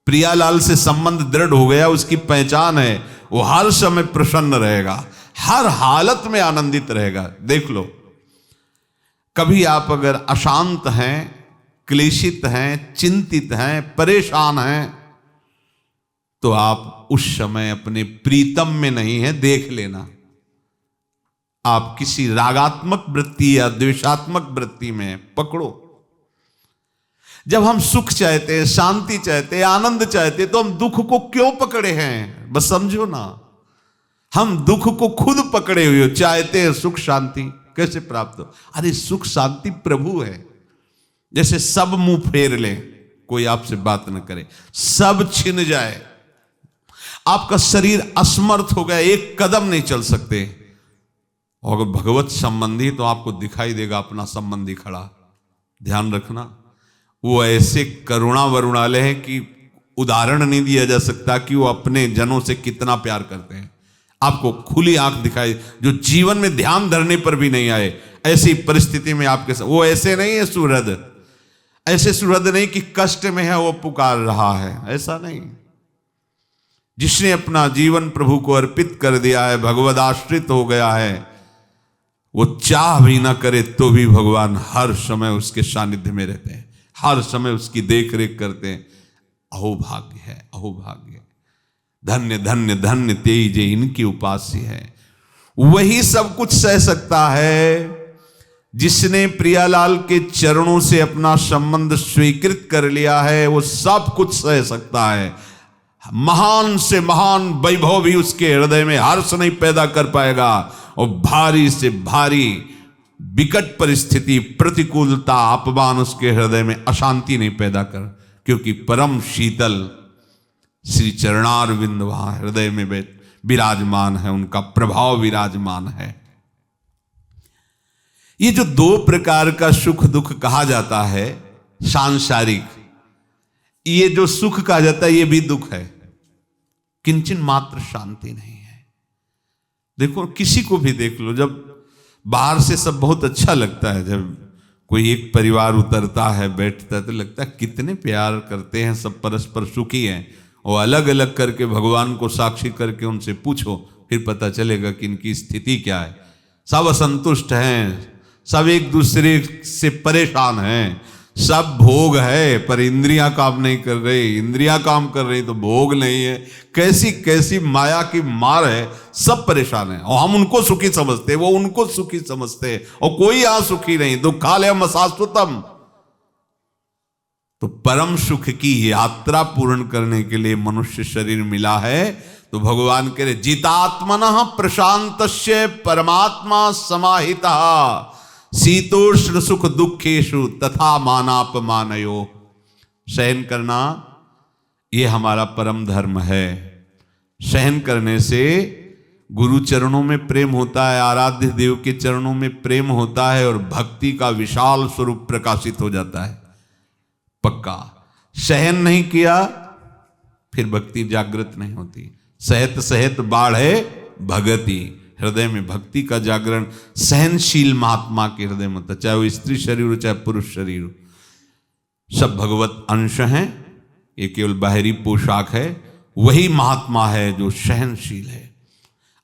प्रियालाल से संबंध दृढ़ हो गया, उसकी पहचान है, वो हर समय प्रसन्न रहेगा, हर हालत में आनंदित रहेगा। देख लो, कभी आप अगर अशांत हैं, क्लेशित हैं, चिंतित हैं, परेशान हैं, तो आप उस समय अपने प्रीतम में नहीं है, देख लेना। आप किसी रागात्मक वृत्ति या द्वेषात्मक वृत्ति में पकड़ो। जब हम सुख चाहते हैं, शांति चाहते हैं, आनंद चाहते हैं, तो हम दुख को क्यों पकड़े हैं? बस समझो ना, हम दुख को खुद पकड़े हुए चाहते हैं सुख शांति कैसे प्राप्त हो। अरे सुख शांति प्रभु है। जैसे सब मुंह फेर ले, कोई आपसे बात न करे, सब छिन जाए, आपका शरीर असमर्थ हो गया, एक कदम नहीं चल सकते, और अगर भगवत संबंधी तो आपको दिखाई देगा अपना संबंधी खड़ा। ध्यान रखना, वो ऐसे करुणा वरुणालय है कि उदाहरण नहीं दिया जा सकता कि वो अपने जनों से कितना प्यार करते हैं। आपको खुली आंख दिखाई, जो जीवन में ध्यान धरने पर भी नहीं आए, ऐसी परिस्थिति में आपके साथ वो ऐसे नहीं है सुहृद, ऐसे सुहृद नहीं कि कष्ट में है वो पुकार रहा है, ऐसा नहीं। जिसने अपना जीवन प्रभु को अर्पित कर दिया है, भगवद आश्रित हो गया है, वो चाह भी ना करे तो भी भगवान हर समय उसके सानिध्य में रहते हैं, हर समय उसकी देख रेख करते हैं। अहोभाग्य है, अहोभाग्य, धन्य धन्य धन्य तेज इनकी उपास्य है। वही सब कुछ सह सकता है जिसने प्रियालाल के चरणों से अपना संबंध स्वीकृत कर लिया है, वो सब कुछ सह सकता है। महान से महान वैभव भी उसके हृदय में हर्ष नहीं पैदा कर पाएगा, और भारी से भारी विकट परिस्थिति, प्रतिकूलता, अपमान उसके हृदय में अशांति नहीं पैदा कर, क्योंकि परम शीतल श्री चरणारविंद वहां हृदय में विराजमान है, उनका प्रभाव विराजमान है। ये जो दो प्रकार का सुख दुख कहा जाता है सांसारिक, ये जो सुख कहा जाता है ये भी दुख है, किंचन मात्र शांति नहीं है। देखो किसी को भी देख लो, जब बाहर से सब बहुत अच्छा लगता है, जब कोई एक परिवार उतरता है, बैठता है, तो लगता है कितने प्यार करते हैं, सब परस्पर सुखी हैं। और अलग अलग करके भगवान को साक्षी करके उनसे पूछो, फिर पता चलेगा कि इनकी स्थिति क्या है। सब असंतुष्ट हैं, सब एक दूसरे से परेशान हैं, सब भोग है पर इंद्रियां काम नहीं कर रही, इंद्रियां काम कर रही तो भोग नहीं है। कैसी कैसी माया की मार है, सब परेशान है, और हम उनको सुखी समझते, वो उनको सुखी समझते, और कोई यहां सुखी नहीं। दुखालयम अशाश्वतम। तो परम सुख की यात्रा पूर्ण करने के लिए मनुष्य शरीर मिला है, तो भगवान कह रहे जितात्मनः प्रशांतस्य परमात्मा समाहितः शीतोष्ण सुख दुखेशु तथा मानापमानयो। सहन करना ये हमारा परम धर्म है। सहन करने से गुरु चरणों में प्रेम होता है, आराध्य देव के चरणों में प्रेम होता है, और भक्ति का विशाल स्वरूप प्रकाशित हो जाता है। पक्का सहन नहीं किया फिर भक्ति जागृत नहीं होती। सहत सहत बाढ़े भगति, हृदय में भक्ति का जागरण सहनशील महात्मा के हृदय में होता, चाहे वो स्त्री शरीर हो चाहे पुरुष शरीर हो, सब भगवत अंश हैं। ये केवल बाहरी पोशाक है, वही महात्मा है जो सहनशील है।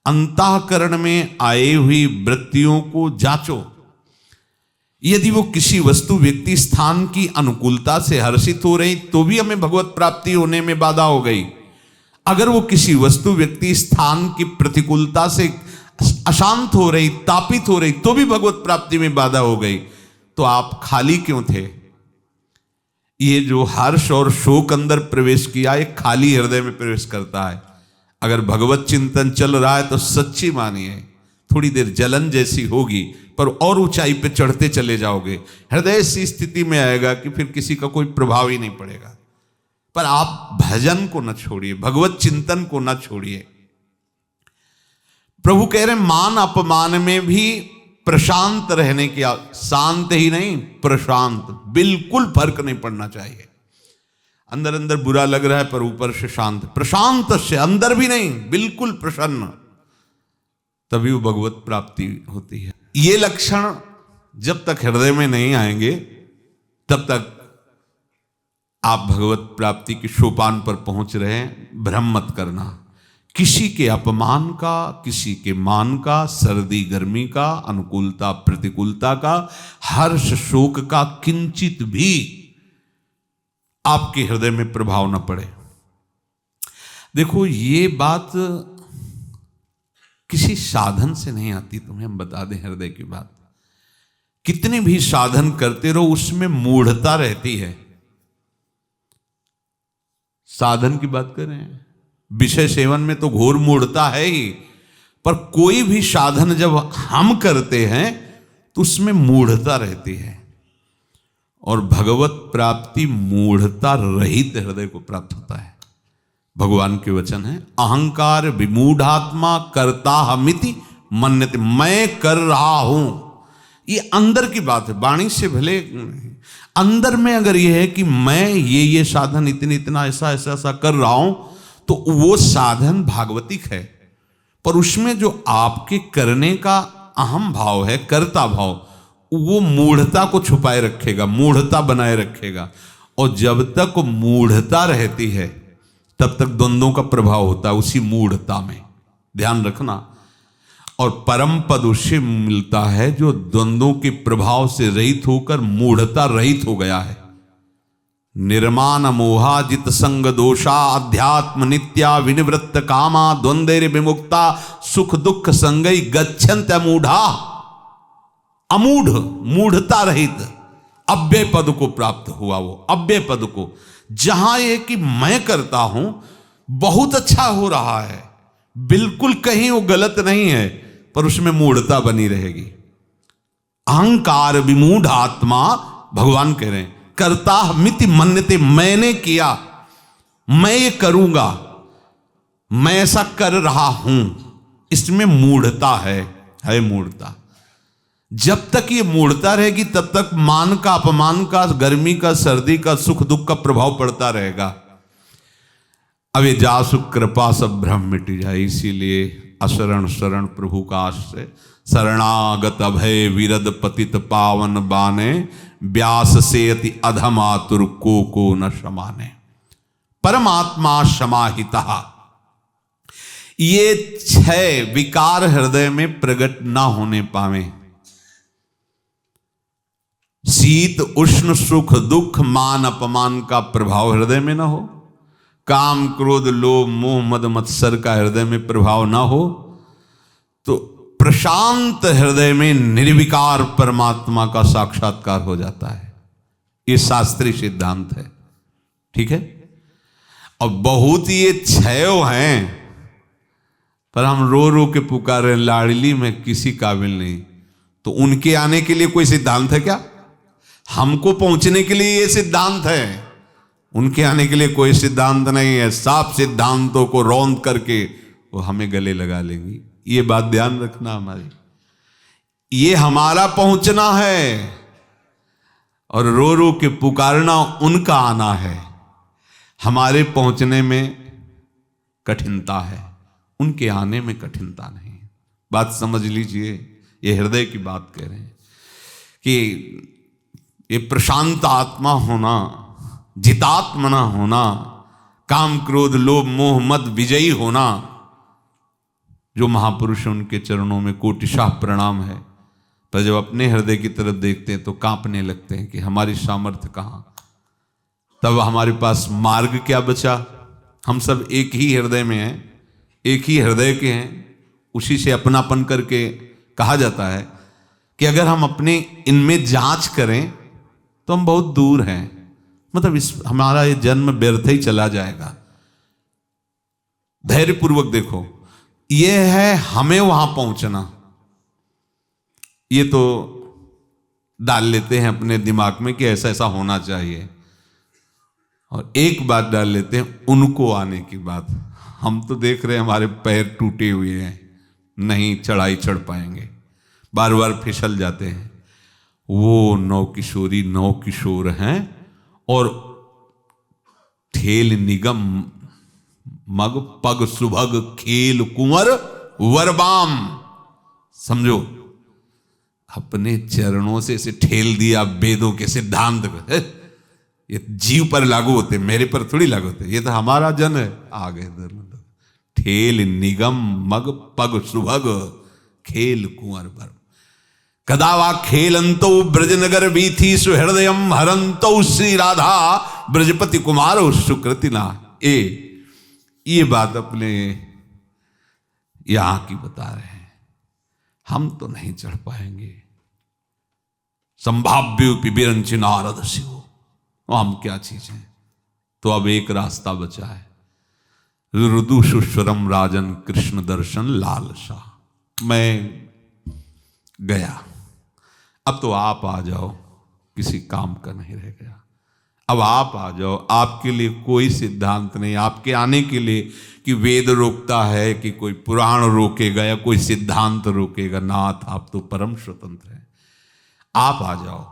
अंतःकरण में आए हुई वृत्तियों को जांचो, यदि वो किसी वस्तु व्यक्ति स्थान की अनुकूलता से हर्षित हो रही तो भी हमें भगवत प्राप्ति होने में बाधा हो गई। अगर वो किसी वस्तु व्यक्ति स्थान की प्रतिकूलता से अशांत हो रही, तापित हो रही, तो भी भगवत प्राप्ति में बाधा हो गई, तो आप खाली क्यों थे? ये जो हर्ष और शोक अंदर प्रवेश किया, ये खाली हृदय में प्रवेश करता है। अगर भगवत चिंतन चल रहा है तो सच्ची मानिए, थोड़ी देर जलन जैसी होगी, पर और ऊंचाई पे चढ़ते चले जाओगे, हृदय ऐसी स्थिति में आएगा कि फिर किसी का कोई प्रभाव ही नहीं पड़ेगा। पर आप भजन को न छोड़िए, भगवत चिंतन को न छोड़िए। प्रभु कह रहे मान अपमान में भी प्रशांत रहने की, शांत ही नहीं प्रशांत, बिल्कुल फर्क नहीं पड़ना चाहिए। अंदर अंदर बुरा लग रहा है पर ऊपर से शांत, प्रशांत से अंदर भी नहीं, बिल्कुल प्रसन्न, तभी वो भगवत प्राप्ति होती है। ये लक्षण जब तक हृदय में नहीं आएंगे तब तक आप भगवत प्राप्ति के सोपान पर पहुंच रहे हैं। भ्रम मत करना, किसी के अपमान का, किसी के मान का, सर्दी गर्मी का, अनुकूलता प्रतिकूलता का, हर्ष शोक का किंचित भी आपके हृदय में प्रभाव न पड़े। देखो ये बात किसी साधन से नहीं आती, तुम्हें हम बता दें हृदय की बात। कितने भी साधन करते रहो उसमें मूढ़ता रहती है। साधन की बात कर रहे हैं, विषय सेवन में तो घोर मूढ़ता है ही, पर कोई भी साधन जब हम करते हैं तो उसमें मूढ़ता रहती है। और भगवत प्राप्ति मूढ़ता रहित हृदय को प्राप्त होता है। भगवान के वचन है, अहंकार विमूढ़ात्मा कर्ता हमिति मन्यते, मैं कर रहा हूं। ये अंदर की बात है, वाणी से भले अंदर में अगर ये है कि मैं ये साधन इतना ऐसा ऐसा ऐसा कर रहा हूं, तो वो साधन भागवतिक है। पर उसमें जो आपके करने का अहम भाव है, कर्ता भाव, वो मूढ़ता को छुपाए रखेगा, मूढ़ता बनाए रखेगा। और जब तक मूढ़ता रहती है तब तक द्वंद्वों का प्रभाव होता है उसी मूढ़ता में, ध्यान रखना। और परम पद उससे मिलता है जो द्वंद्वों के प्रभाव से रहित होकर मूढ़ता रहित हो गया है। निर्माण मोहा जित संग दोषा अध्यात्म नित्या विनिवृत्त कामा द्वंद्वैर विमुक्ता सुख दुख संगई गच्छन्त अमूढ़ा। अमूढ़, मूढ़ता रहित अव्यय पद को प्राप्त हुआ। वो अव्यय पद को, जहां ये कि मैं करता हूं, बहुत अच्छा हो रहा है, बिल्कुल कहीं वो गलत नहीं है, पर उसमें मूढ़ता बनी रहेगी। अहंकार विमूढ़ आत्मा, भगवान कह रहे हैं, कर्ता मिति मन्यते, मैंने किया, मैं ये करूंगा, मैं ऐसा कर रहा हूं, इसमें मूढ़ता है मूढ़ता। जब तक ये मूढ़ता रहेगी तब तक मान का, अपमान का, गर्मी का, सर्दी का, सुख दुख का प्रभाव पड़ता रहेगा। अब ये जासु कृपा सब भ्रम मिट जाए। इसीलिए अशरण शरण प्रभु का आश्रय, शरणागत अभय विरद पतित पावन बाने, व्यास से अति अधम आतुर को न समाने। परमात्मा समाहिता। ये 6 विकार हृदय में प्रकट ना होने पावे। शीत उष्ण सुख दुख मान अपमान का प्रभाव हृदय में ना हो, काम क्रोध लोभ मोह मद मत्सर का हृदय में प्रभाव ना हो, तो प्रशांत हृदय में निर्विकार परमात्मा का साक्षात्कार हो जाता है। ये शास्त्रीय सिद्धांत है, ठीक है। और बहुत ये 6 हैं, पर हम रो रो के पुकारे लाडली में किसी काबिल नहीं, तो उनके आने के लिए कोई सिद्धांत है क्या? हमको पहुंचने के लिए ये सिद्धांत है, उनके आने के लिए कोई सिद्धांत नहीं है। साफ सिद्धांतों को रौंद करके वो हमें गले लगा लेंगी। ये बात ध्यान रखना हमारी, ये हमारा पहुंचना है और रो रो के पुकारना उनका आना है। हमारे पहुंचने में कठिनता है, उनके आने में कठिनता नहीं। बात समझ लीजिए, ये हृदय की बात कह रहे हैं कि ये प्रशांत आत्मा होना, जितात्मना होना, काम क्रोध लोभ मोह मद विजयी होना, जो महापुरुष उनके चरणों में कोटिशाह प्रणाम है। पर जब अपने हृदय की तरफ देखते हैं तो कांपने लगते हैं कि हमारी सामर्थ्य कहाँ। तब हमारे पास मार्ग क्या बचा? हम सब एक ही हृदय में हैं, एक ही हृदय के हैं। उसी से अपनापन करके कहा जाता है कि अगर हम अपने इनमें जांच करें तो हम बहुत दूर हैं, मतलब हमारा ये जन्म व्यर्थ ही चला जाएगा। धैर्यपूर्वक देखो, ये है हमें वहां पहुंचना, ये तो डाल लेते हैं अपने दिमाग में कि ऐसा ऐसा होना चाहिए, और एक बात डाल लेते हैं उनको आने की बात। हम तो देख रहे हैं हमारे पैर टूटे हुए हैं, नहीं चढ़ाई चढ़ पाएंगे, बार बार फिसल जाते हैं। वो नौ किशोरी नौ किशोर हैं और ठेल निगम मग पग सुभग खेल कुंवर वरबाम। समझो, अपने चरणों से इसे ठेल दिया वेदों के सिद्धांत को। ये जीव पर लागू होते, मेरे पर थोड़ी लागू होते, ये तो हमारा जन है। आ गए ठेल निगम मग पग सुभग खेल कुंवर वर कदावा खेलंतो ब्रजनगर बीथी सुहृदयम हरंतो श्री राधा ब्रजपति कुमार सुकृतिना। ये बात अपने यहां की बता रहे हैं। हम तो नहीं चढ़ पाएंगे। संभाव्य बिरंच नारद शिव, हम क्या चीज हैं। तो अब एक रास्ता बचा है, रुदु सुस्वरम राजन कृष्ण दर्शन लालसा। मैं गया, अब तो आप आ जाओ, किसी काम का नहीं रह गया। अब आप आ जाओ, आपके लिए कोई सिद्धांत नहीं, आपके आने के लिए कि वेद रोकता है कि कोई पुराण रोकेगा या कोई सिद्धांत रोकेगा। नाथ, आप तो परम स्वतंत्र हैं, आप आ जाओ।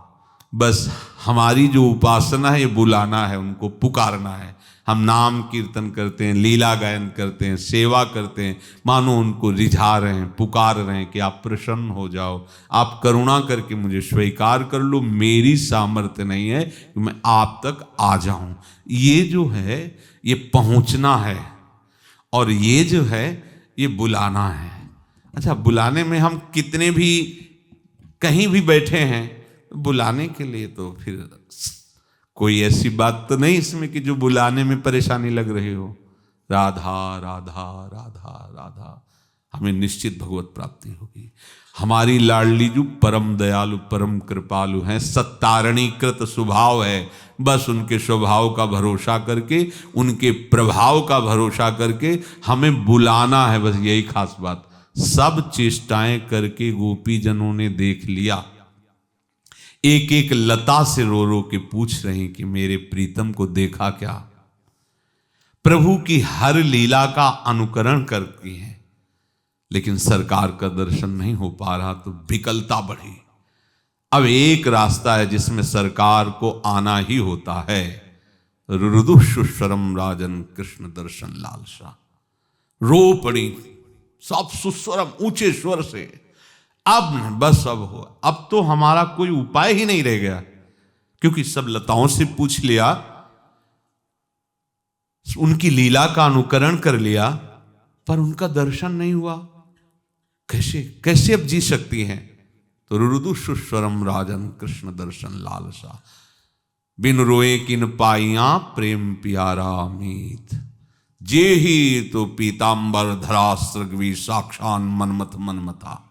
बस हमारी जो उपासना है ये बुलाना है, उनको पुकारना है। हम नाम कीर्तन करते हैं, लीला गायन करते हैं, सेवा करते हैं, मानो उनको रिझा रहे हैं, पुकार रहे हैं कि आप प्रसन्न हो जाओ, आप करुणा करके मुझे स्वीकार कर लो। मेरी सामर्थ्य नहीं है कि मैं आप तक आ जाऊं। ये जो है ये पहुंचना है, और ये जो है ये बुलाना है। अच्छा, बुलाने में हम कितने भी कहीं भी बैठे हैं, बुलाने के लिए तो फिर कोई ऐसी बात तो नहीं इसमें कि जो बुलाने में परेशानी लग रही हो। राधा राधा राधा राधा, हमें निश्चित भगवत प्राप्ति होगी। हमारी लाडली जो परम दयालु परम कृपालु हैं, सत्तारणीकृत स्वभाव है। बस उनके स्वभाव का भरोसा करके, उनके प्रभाव का भरोसा करके हमें बुलाना है, बस यही खास बात। सब चेष्टाएं करके गोपी जनों ने देख लिया, एक एक लता से रो रो के पूछ रहे हैं कि मेरे प्रीतम को देखा क्या। प्रभु की हर लीला का अनुकरण करती हैं, लेकिन सरकार का दर्शन नहीं हो पा रहा, तो विकलता बढ़ी। अब एक रास्ता है जिसमें सरकार को आना ही होता है। रुदु सुस्वरम राजन कृष्ण दर्शन लालसा। रो पड़ी सब सुस्वरम, ऊंचे स्वर से। अब बस अब हो, अब तो हमारा कोई उपाय ही नहीं रह गया, क्योंकि सब लताओं से पूछ लिया, उनकी लीला का अनुकरण कर लिया, पर उनका दर्शन नहीं हुआ। कैसे कैसे अब जी सकती हैं। तो रुदु सुस्वरम राजन कृष्ण दर्शन लालसा। बिन रोए किन पाइया प्रेम प्यारा मीत, जे ही तो पीतांबर धरास्त्रग्वी साक्षान मनमथ मनमथा।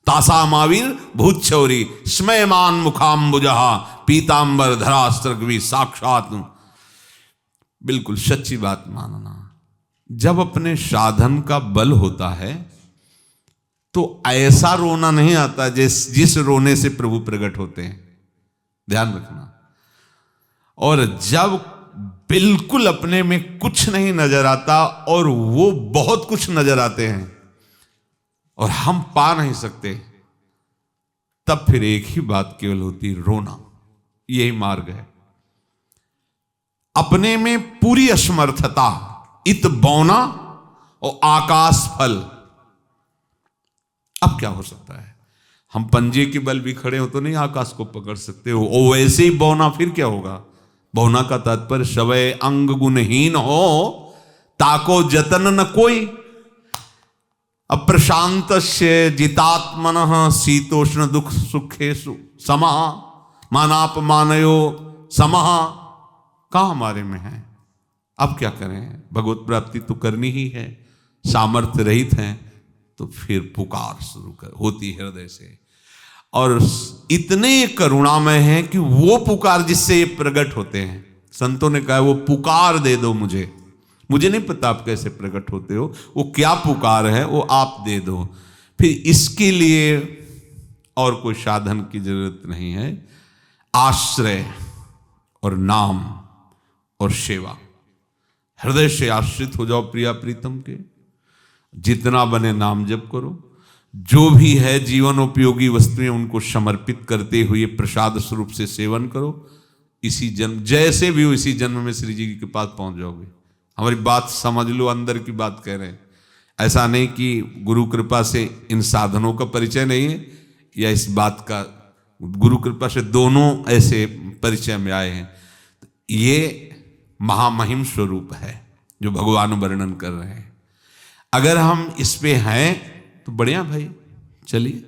तासा मावीर भूतचौरी स्मयमान मुखाम्बुजहा पीतांबर धरास्त्रग्वी साक्षात। बिल्कुल सच्ची बात मानना। जब अपने साधन का बल होता है तो ऐसा रोना नहीं आता जिस रोने से प्रभु प्रकट होते हैं, ध्यान रखना। और जब बिल्कुल अपने में कुछ नहीं नजर आता और वो बहुत कुछ नजर आते हैं और हम पा नहीं सकते, तब फिर एक ही बात केवल होती, रोना। यही मार्ग है। अपने में पूरी असमर्थता, इत बौना और आकाश फल। अब क्या हो सकता है। हम पंजे के बल भी खड़े हो तो नहीं आकाश को पकड़ सकते हो, और वैसे ही बौना फिर क्या होगा। बौना का तात्पर्य सवय अंग गुणहीन हो ताको जतन न कोई। अप्रशांत से जितात्मन शीतोष्ण दुख सुखेशु समः मानाप मानयो समः। कहाँ हमारे में है। अब क्या करें, भगवत प्राप्ति तो करनी ही है, सामर्थ्य रहित हैं, तो फिर पुकार शुरू कर होती हृदय से। और इतने करुणामय हैं कि वो पुकार जिससे ये प्रकट होते हैं। संतों ने कहा वो पुकार दे दो मुझे नहीं पता आप कैसे प्रकट होते हो, वो क्या पुकार है वो आप दे दो। फिर इसके लिए और कोई साधन की जरूरत नहीं है। आश्रय और नाम और सेवा, हृदय से आश्रित हो जाओ प्रिया प्रीतम के, जितना बने नाम जप करो, जो भी है जीवन उपयोगी वस्तुएं उनको समर्पित करते हुए प्रसाद स्वरूप से सेवन करो। इसी जन्म, जैसे भी हो इसी जन्म में श्री जी के पास पहुंच जाओगे। हमारी बात समझ लो, अंदर की बात कह रहे हैं। ऐसा नहीं कि गुरु कृपा से इन साधनों का परिचय नहीं है, या इस बात का, गुरु कृपा से दोनों ऐसे परिचय में आए हैं। ये महामहिम स्वरूप है जो भगवान वर्णन कर रहे हैं। अगर हम इस पे हैं तो बढ़िया भाई, चलिए।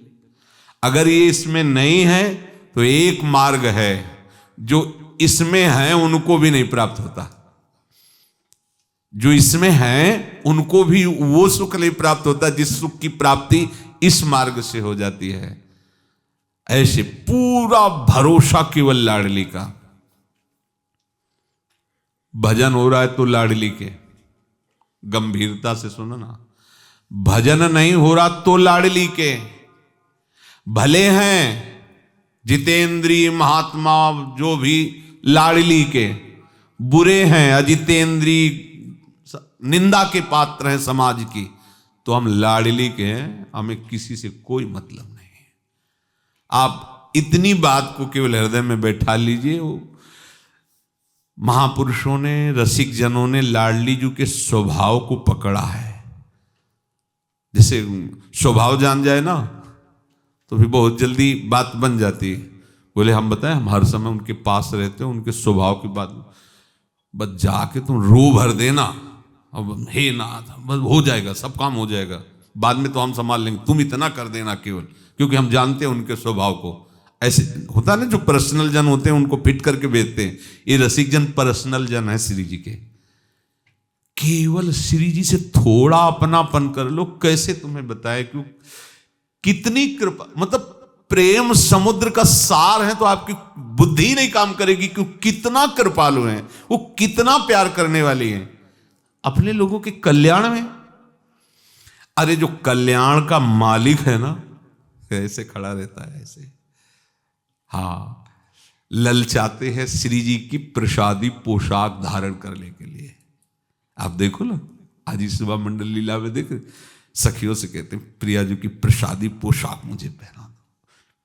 अगर ये इसमें नहीं है तो एक मार्ग है, जो इसमें है उनको भी नहीं प्राप्त होता। जो इसमें है उनको भी वो सुख नहीं प्राप्त होता जिस सुख की प्राप्ति इस मार्ग से हो जाती है। ऐसे पूरा भरोसा केवल लाडली का। भजन हो रहा है तो लाडली के, गंभीरता से सुनो ना। भजन नहीं हो रहा तो लाडली के। भले हैं जितेंद्रीय महात्मा जो भी लाडली के, बुरे हैं अजितेंद्रीय निंदा के पात्र हैं समाज की, तो हम लाडली के हैं, हमें किसी से कोई मतलब नहीं है। आप इतनी बात को केवल हृदय में बैठा लीजिए। वो महापुरुषों ने, रसिक जनों ने लाडली जी के स्वभाव को पकड़ा है। जैसे स्वभाव जान जाए ना तो भी बहुत जल्दी बात बन जाती है। बोले हम बताएं, हम हर समय उनके पास रहते हैं, उनके स्वभाव की बात, बस जाके तुम रो भर देना, अब हे नाथ, बस हो जाएगा, सब काम हो जाएगा, बाद में तो हम संभाल लेंगे, तुम इतना कर देना केवल, क्योंकि हम जानते हैं उनके स्वभाव को। ऐसे होता ना, जो पर्सनल जन होते हैं उनको फिट करके भेजते हैं। ये रसिक जन पर्सनल जन है श्री जी के। केवल श्री जी से थोड़ा अपनापन कर लो। कैसे तुम्हें बताए, क्यों कितनी कृपा, मतलब प्रेम समुद्र का सार है तो आपकी बुद्धि नहीं काम करेगी क्यों कितना कृपालु हैं वो, कितना प्यार करने वाली हैं अपने लोगों के कल्याण में। अरे जो कल्याण का मालिक है ना, ऐसे खड़ा रहता है ऐसे। हाँ, ललचाते हैं श्री जी की प्रसादी पोशाक धारण करने के लिए। आप देखो ना, आज ही सुबह मंडल लीला में देख, सखियों से कहते हैं प्रियाजू की प्रसादी पोशाक मुझे पहना दो।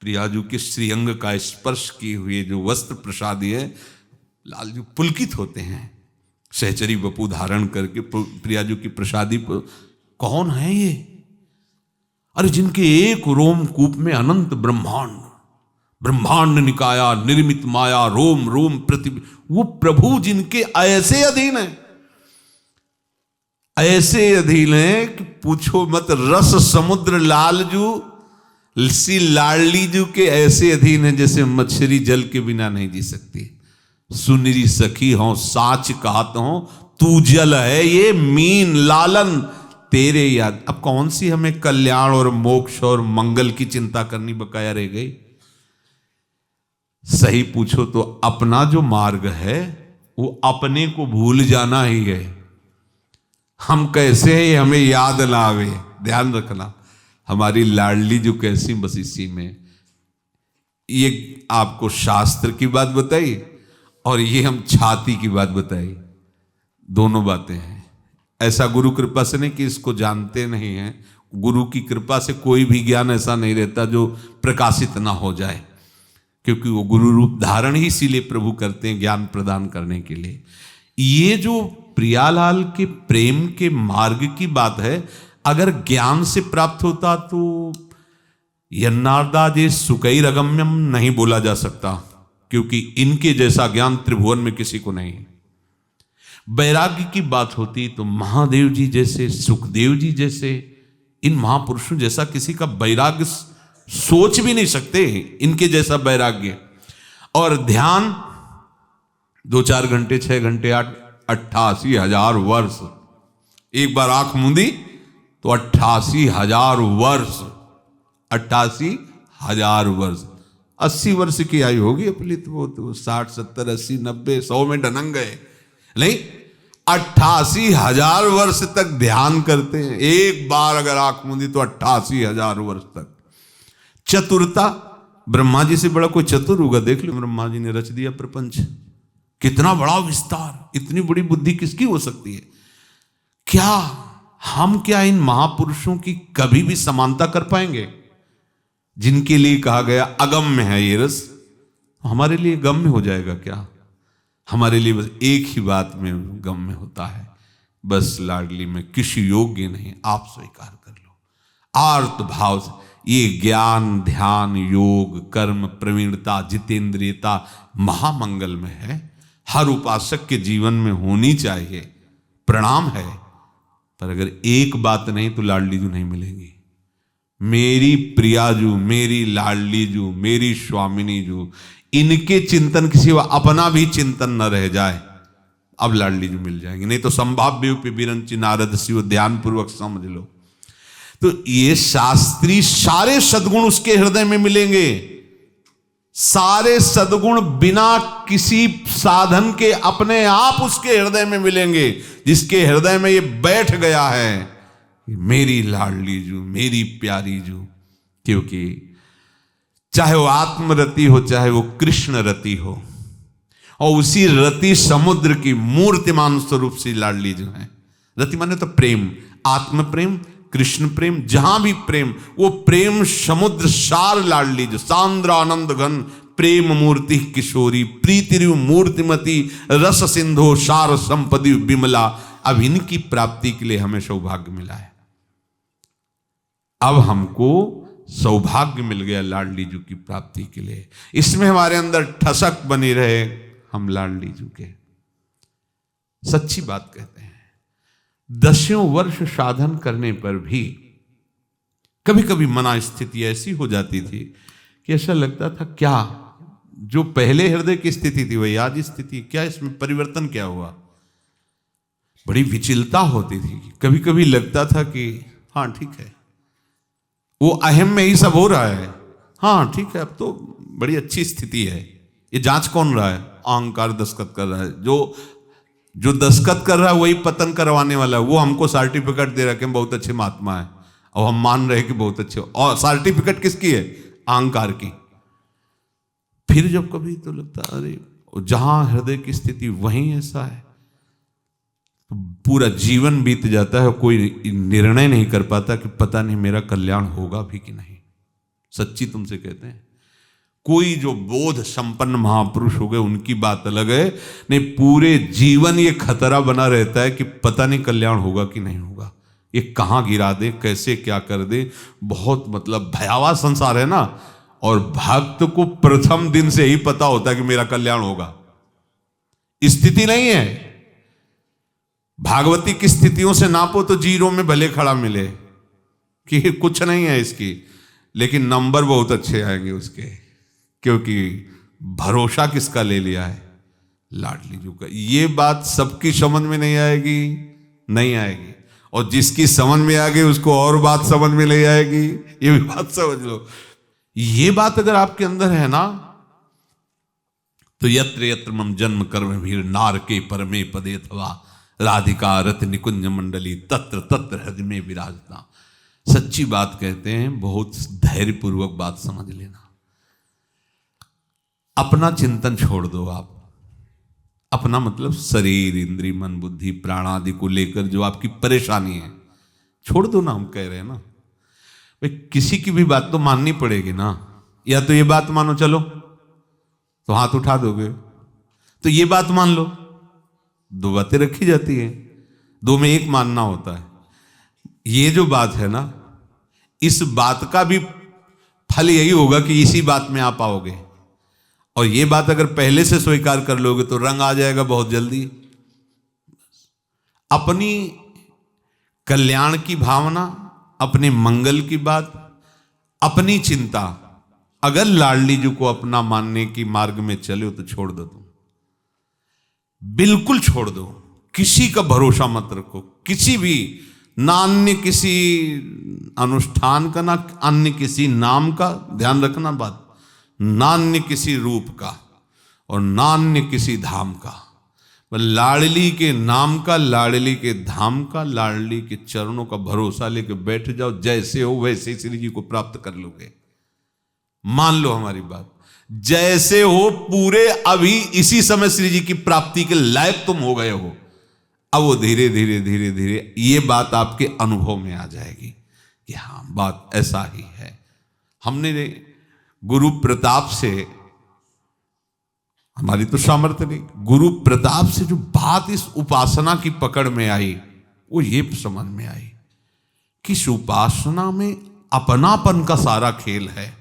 प्रियाजू के श्रीअंग का स्पर्श किए हुए जो वस्त्र प्रसादी है, लालजू पुलकित होते हैं। सहचरी बपू धारण करके प्रियाजू की प्रसादी पर, कौन है ये? अरे जिनके एक रोमकूप में अनंत ब्रह्मांड, ब्रह्मांड निकाया निर्मित माया रोम रोम प्रति, वो प्रभु जिनके ऐसे अधीन है, ऐसे अधीन है कि पूछो मत। रस समुद्र लालजू सी लाडली जू के ऐसे अधीन है जैसे मछली जल के बिना नहीं जी सकती। सुनरी सखी हो साच कहत हो, तू जल है ये मीन लालन तेरे याद। अब कौन सी हमें कल्याण और मोक्ष और मंगल की चिंता करनी बकाया रह गई? सही पूछो तो अपना जो मार्ग है वो अपने को भूल जाना ही है। हम कैसे हैं हमें याद ना आवे, ध्यान रखना। हमारी लाडली जो कैसी बस इसी में, ये आपको शास्त्र की बात बताई और ये हम छाती की बात बताई, दोनों बातें हैं। ऐसा गुरु कृपा से नहीं कि इसको जानते नहीं हैं। गुरु की कृपा से कोई भी ज्ञान ऐसा नहीं रहता जो प्रकाशित ना हो जाए, क्योंकि वो गुरु रूप धारण ही इसीलिए प्रभु करते हैं, ज्ञान प्रदान करने के लिए। ये जो प्रियालाल के प्रेम के मार्ग की बात है, अगर ज्ञान से प्राप्त होता तो यन्नार्दा जे सुकैर अगम्यम नहीं बोला जा सकता, क्योंकि इनके जैसा ज्ञान त्रिभुवन में किसी को नहीं। वैराग्य की बात होती तो महादेव जी जैसे, सुखदेव जी जैसे, इन महापुरुषों जैसा किसी का वैराग्य सोच भी नहीं सकते, इनके जैसा वैराग्य। और ध्यान 2-4 घंटे 6 घंटे 88,000 वर्ष, एक बार आंख मूंदी तो 88,000 वर्ष, 88,000 वर्ष। 80 वर्ष की आयु होगी अपनी, तो वो तो 60 70 80 90 100 में ढनंग गए नहीं। 88,000 वर्ष तक ध्यान करते हैं। एक बार अगर आंख मूंदी तो 88,000 वर्ष तक चतुरता, ब्रह्मा जी से बड़ा कोई चतुर होगा? देख लो, ब्रह्मा जी ने रच दिया प्रपंच, कितना बड़ा विस्तार, इतनी बड़ी बुद्धि किसकी हो सकती है? क्या इन महापुरुषों की कभी भी समानता कर पाएंगे? जिनके लिए कहा गया अगम्य है ये रस, हमारे लिए गम्य हो जाएगा क्या? हमारे लिए बस एक ही बात में गम्य होता है, बस लाडली में किसी योग्य नहीं, आप स्वीकार कर लो। आर्त भाव से ये ज्ञान, ध्यान, योग, कर्म, प्रवीणता, जितेंद्रियता महामंगल में है, हर उपासक के जीवन में होनी चाहिए, प्रणाम है। पर अगर एक बात नहीं तो लाडली जू नहीं मिलेगी। मेरी प्रियाजू, मेरी लाडली जू, मेरी स्वामिनी जू, इनके चिंतन के सिवा अपना भी चिंतन न रह जाए, अब लाडली जू मिल जाएंगे। नहीं तो संभाव्य विरंची नारद शिव, ध्यान पूर्वक समझ लो। तो ये शास्त्री सारे सद्गुण उसके हृदय में मिलेंगे, सारे सद्गुण बिना किसी साधन के अपने आप उसके हृदय में मिलेंगे, जिसके हृदय में ये बैठ गया है मेरी लाडली जू, मेरी प्यारी जू। क्योंकि चाहे वो आत्मरति हो, चाहे वो कृष्ण रति हो, और उसी रति समुद्र की मूर्तिमान स्वरूप से लाडली जो है। रति माने तो प्रेम, आत्म प्रेम, कृष्ण प्रेम, जहां भी प्रेम, वो प्रेम समुद्र सार लाडली जो, सांद्र आनंद घन प्रेम मूर्ति किशोरी, प्रीति मूर्तिमती रस सिंधु सार संपदि विमला। अब इनकी प्राप्ति के लिए हमें सौभाग्य मिला है। अब हमको सौभाग्य मिल गया लाडली जू की प्राप्ति के लिए। इसमें हमारे अंदर ठसक बनी रहे, हम लाडली जू के सच्ची बात कहते हैं। 10 वर्ष साधन करने पर भी कभी कभी मना स्थिति ऐसी हो जाती थी कि ऐसा लगता था क्या जो पहले हृदय की स्थिति थी वही आज स्थिति, क्या इसमें परिवर्तन क्या हुआ? बड़ी विचलता होती थी। कभी कभी लगता था कि हाँ ठीक है, वो अहम में ही सब हो रहा है, हाँ ठीक है, अब तो बड़ी अच्छी स्थिति है। ये जांच कौन रहा है? अहंकार दस्तखत कर रहा है। जो दस्तखत कर रहा है वही पतन करवाने वाला है। वो हमको सर्टिफिकेट दे रहा है कि हम बहुत अच्छे महात्मा है, और हम मान रहे हैं कि बहुत अच्छे, और सर्टिफिकेट किसकी है? अहंकार की। फिर जब कभी तो लगता अरे जहां हृदय की स्थिति वहीं ऐसा है, तो पूरा जीवन बीत जाता है, कोई निर्णय नहीं कर पाता कि पता नहीं मेरा कल्याण होगा भी कि नहीं। सच्ची तुमसे कहते हैं, कोई जो बोध संपन्न महापुरुष हो गए उनकी बात अलग है, नहीं पूरे जीवन ये खतरा बना रहता है कि पता नहीं कल्याण होगा कि नहीं होगा, ये कहां गिरा दे, कैसे क्या कर दे। बहुत मतलब भयावह संसार है ना। और भक्त को प्रथम दिन से ही पता होता है कि मेरा कल्याण होगा। स्थिति नहीं है, भागवती की स्थितियों से नापो तो जीरो में भले खड़ा मिले कि कुछ नहीं है इसकी, लेकिन नंबर बहुत अच्छे आएंगे उसके, क्योंकि भरोसा किसका ले लिया है? लाडली जू का। ये बात सबकी समझ में नहीं आएगी, नहीं आएगी, और जिसकी समझ में आ गई उसको और बात समझ में ले आएगी, ये भी बात समझ लो। ये बात अगर आपके अंदर है ना, तो यत्र यत्र मम जन्म कर्म भीर नार के परमे पदे अथवा राधिका रत निकुंज मंडली तत्र तत्र हृदय में विराजता। सच्ची बात कहते हैं, बहुत धैर्यपूर्वक बात समझ लेना। अपना चिंतन छोड़ दो आप, अपना मतलब शरीर, इंद्री, मन, बुद्धि, प्राण आदि को लेकर जो आपकी परेशानी है छोड़ दो ना। हम कह रहे हैं ना भाई, किसी की भी बात तो माननी पड़ेगी ना। या तो ये बात मानो, चलो तो हाथ उठा दोगे, तो ये बात मान लो। दो बातें रखी जाती हैं, दो में एक मानना होता है। ये जो बात है ना, इस बात का भी फल यही होगा कि इसी बात में आप आओगे। और ये बात अगर पहले से स्वीकार कर लोगे तो रंग आ जाएगा बहुत जल्दी। अपनी कल्याण की भावना, अपने मंगल की बात, अपनी चिंता, अगर लाडली जी को अपना मानने की मार्ग में चले हो तो छोड़ दो। तुम बिल्कुल छोड़ दो, किसी का भरोसा मत रखो, किसी भी, ना अन्य किसी अनुष्ठान का, ना अन्य किसी नाम का, ध्यान रखना बात, ना अन्य किसी रूप का और ना अन्य किसी धाम का। लाडली के नाम का, लाडली के धाम का, लाडली के चरणों का भरोसा लेके बैठ जाओ, जैसे हो वैसे श्री जी को प्राप्त कर लोगे। मान लो हमारी बात, जैसे हो पूरे अभी इसी समय श्री जी की प्राप्ति के लायक तुम हो गए हो। अब वो धीरे धीरे धीरे धीरे ये बात आपके अनुभव में आ जाएगी कि हाँ बात ऐसा ही है। हमने गुरु प्रताप से, हमारी तो सामर्थ्य नहीं, गुरु प्रताप से जो बात इस उपासना की पकड़ में आई वो ये समझ में आई कि इस उपासना में अपनापन का सारा खेल है।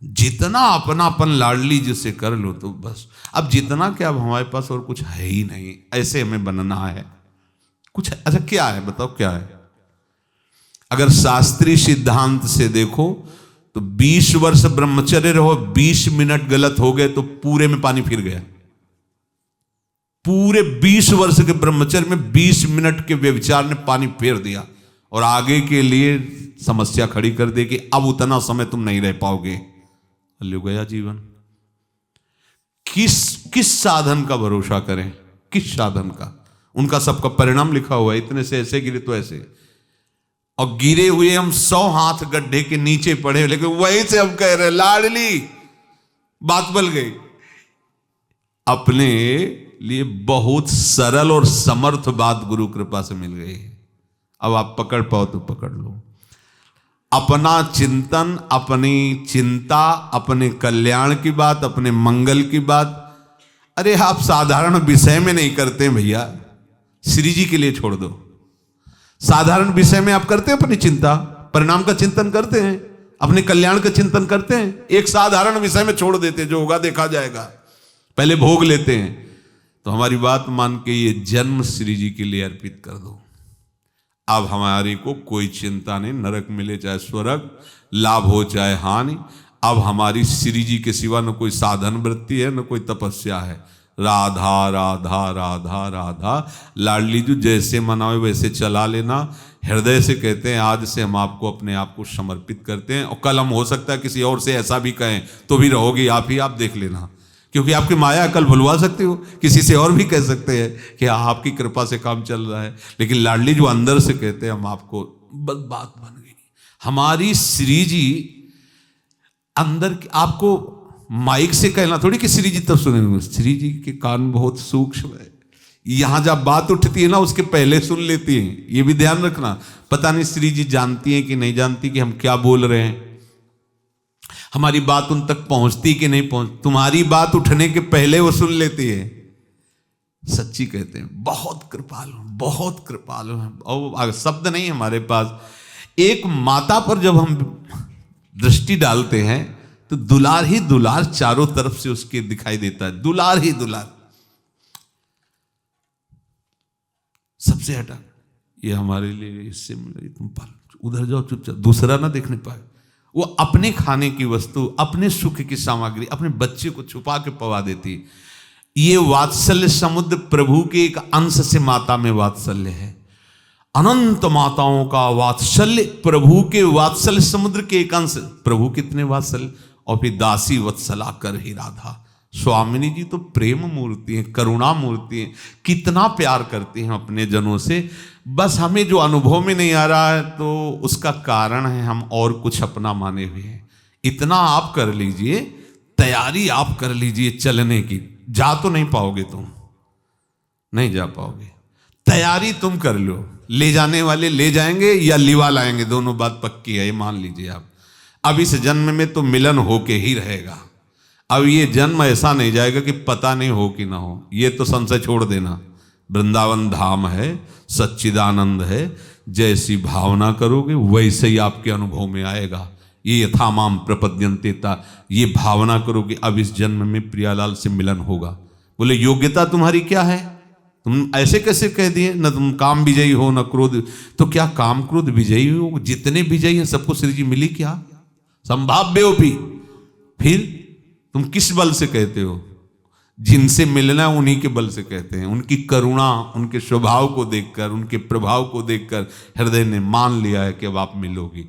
जितना अपनापन लाडली जी से कर लो तो बस, अब जितना क्या, अब हमारे पास और कुछ है ही नहीं, ऐसे हमें बनना है कुछ। अच्छा क्या है बताओ, क्या है? अगर शास्त्रीय सिद्धांत से देखो तो 20 वर्ष ब्रह्मचर्य रहो, 20 मिनट गलत हो गए तो पूरे में पानी फिर गया। पूरे 20 वर्ष के ब्रह्मचर्य में 20 मिनट के व्यभिचार ने पानी फेर दिया और आगे के लिए समस्या खड़ी कर दे कि अब उतना समय तुम नहीं रह पाओगे। ले गया जीवन। किस साधन का भरोसा करें, किस साधन का? उनका सबका परिणाम लिखा हुआ है, इतने से ऐसे गिरे तो ऐसे, और गिरे हुए हम 100 हाथ गड्ढे के नीचे पड़े, लेकिन वहीं से हम कह रहे लाडली, बात बल गई। अपने लिए बहुत सरल और समर्थ बात गुरु कृपा से मिल गई। अब आप पकड़ पाओ तो पकड़ लो। अपना चिंतन, अपनी चिंता, अपने कल्याण की बात, अपने मंगल की बात, अरे आप साधारण विषय में नहीं करते भैया, श्री जी के लिए छोड़ दो। साधारण विषय में आप करते हैं अपनी चिंता, परिणाम का चिंतन करते हैं, अपने कल्याण का चिंतन करते हैं। एक साधारण विषय में छोड़ देते हैं, जो होगा देखा जाएगा, पहले भोग लेते हैं। तो हमारी बात मान के ये जन्म श्री जी के लिए अर्पित कर दो। अब हमारी को कोई चिंता नहीं, नरक मिले चाहे स्वर्ग, लाभ हो चाहे हानि। अब हमारी श्री जी के सिवा न कोई साधन वृत्ति है, न कोई तपस्या है। राधा राधा राधा राधा, लाडली जी जैसे मनाओ वैसे चला लेना। हृदय से कहते हैं आज से हम आपको अपने आप को समर्पित करते हैं, और कल हम हो सकता है किसी और से ऐसा भी कहें तो भी रहोगी आप ही, आप देख लेना, क्योंकि आपकी माया कल भुलवा सकती हो, किसी से और भी कह सकते हैं कि आपकी कृपा से काम चल रहा है। लेकिन लाडली जो अंदर से कहते हैं हम आपको, बस बात बन गई। हमारी श्री जी अंदर, आपको माइक से कहना थोड़ी कि श्री जी तब सुनेंगे, श्री जी के कान बहुत सूक्ष्म है, यहां जब बात उठती है ना उसके पहले सुन लेती हैं, ये भी ध्यान रखना। पता नहीं श्री जी जानती हैं कि नहीं जानती कि हम क्या बोल रहे हैं, हमारी बात उन तक पहुंचती कि नहीं पहुंच। तुम्हारी बात उठने के पहले वो सुन लेती है। सच्ची कहते हैं बहुत कृपालु, बहुत कृपालु हैं, और शब्द नहीं हमारे पास। एक माता पर जब हम दृष्टि डालते हैं तो दुलार ही दुलार चारों तरफ से उसके दिखाई देता है, दुलार ही दुलार। सबसे हटा ये हमारे लिए, इससे तुम उधर जाओ चुपचाप, दूसरा ना देखने पाए। वो अपने खाने की वस्तु, अपने सुख की सामग्री अपने बच्चे को छुपा के पवा देती। ये वात्सल्य समुद्र प्रभु के एक अंश से माता में वात्सल्य है। अनंत माताओं का वात्सल्य प्रभु के वात्सल्य समुद्र के एक अंश। प्रभु कितने वात्सल्य, और फिर दासी वत्सला कर ही राधा। स्वामिनी जी तो प्रेम मूर्ति है, करुणा मूर्ति है, कितना प्यार करती हैं अपने जनों से। बस हमें जो अनुभव में नहीं आ रहा है तो उसका कारण है हम और कुछ अपना माने हुए हैं। इतना आप कर लीजिए, तैयारी आप कर लीजिए चलने की। जा तो नहीं पाओगे, तुम नहीं जा पाओगे, तैयारी तुम कर लो। ले जाने वाले ले जाएंगे या लिवा लाएंगे, दोनों बात पक्की है, ये मान लीजिए आप। अब इस जन्म में तो मिलन होके ही रहेगा। अब ये जन्म ऐसा नहीं जाएगा कि पता नहीं हो कि ना हो, ये तो संशय छोड़ देना। वृंदावन धाम है, सच्चिदानंद है, जैसी भावना करोगे वैसे ही आपके अनुभव में आएगा। ये यथामाम प्रपद्यन्तेता, ये भावना करोगे अब इस जन्म में प्रियालाल से मिलन होगा। बोले योग्यता तुम्हारी क्या है? तुम ऐसे कैसे कह दिए, न तुम काम विजयी हो न क्रोध। तो क्या काम क्रोध विजयी हो? जितने विजयी हैं सबको श्री जी मिली क्या? संभाव्योपि। फिर तुम किस बल से कहते हो? जिनसे मिलना है उन्हीं के बल से कहते हैं। उनकी करुणा, उनके स्वभाव को देखकर, उनके प्रभाव को देखकर हृदय ने मान लिया है कि अब आप मिलोगी।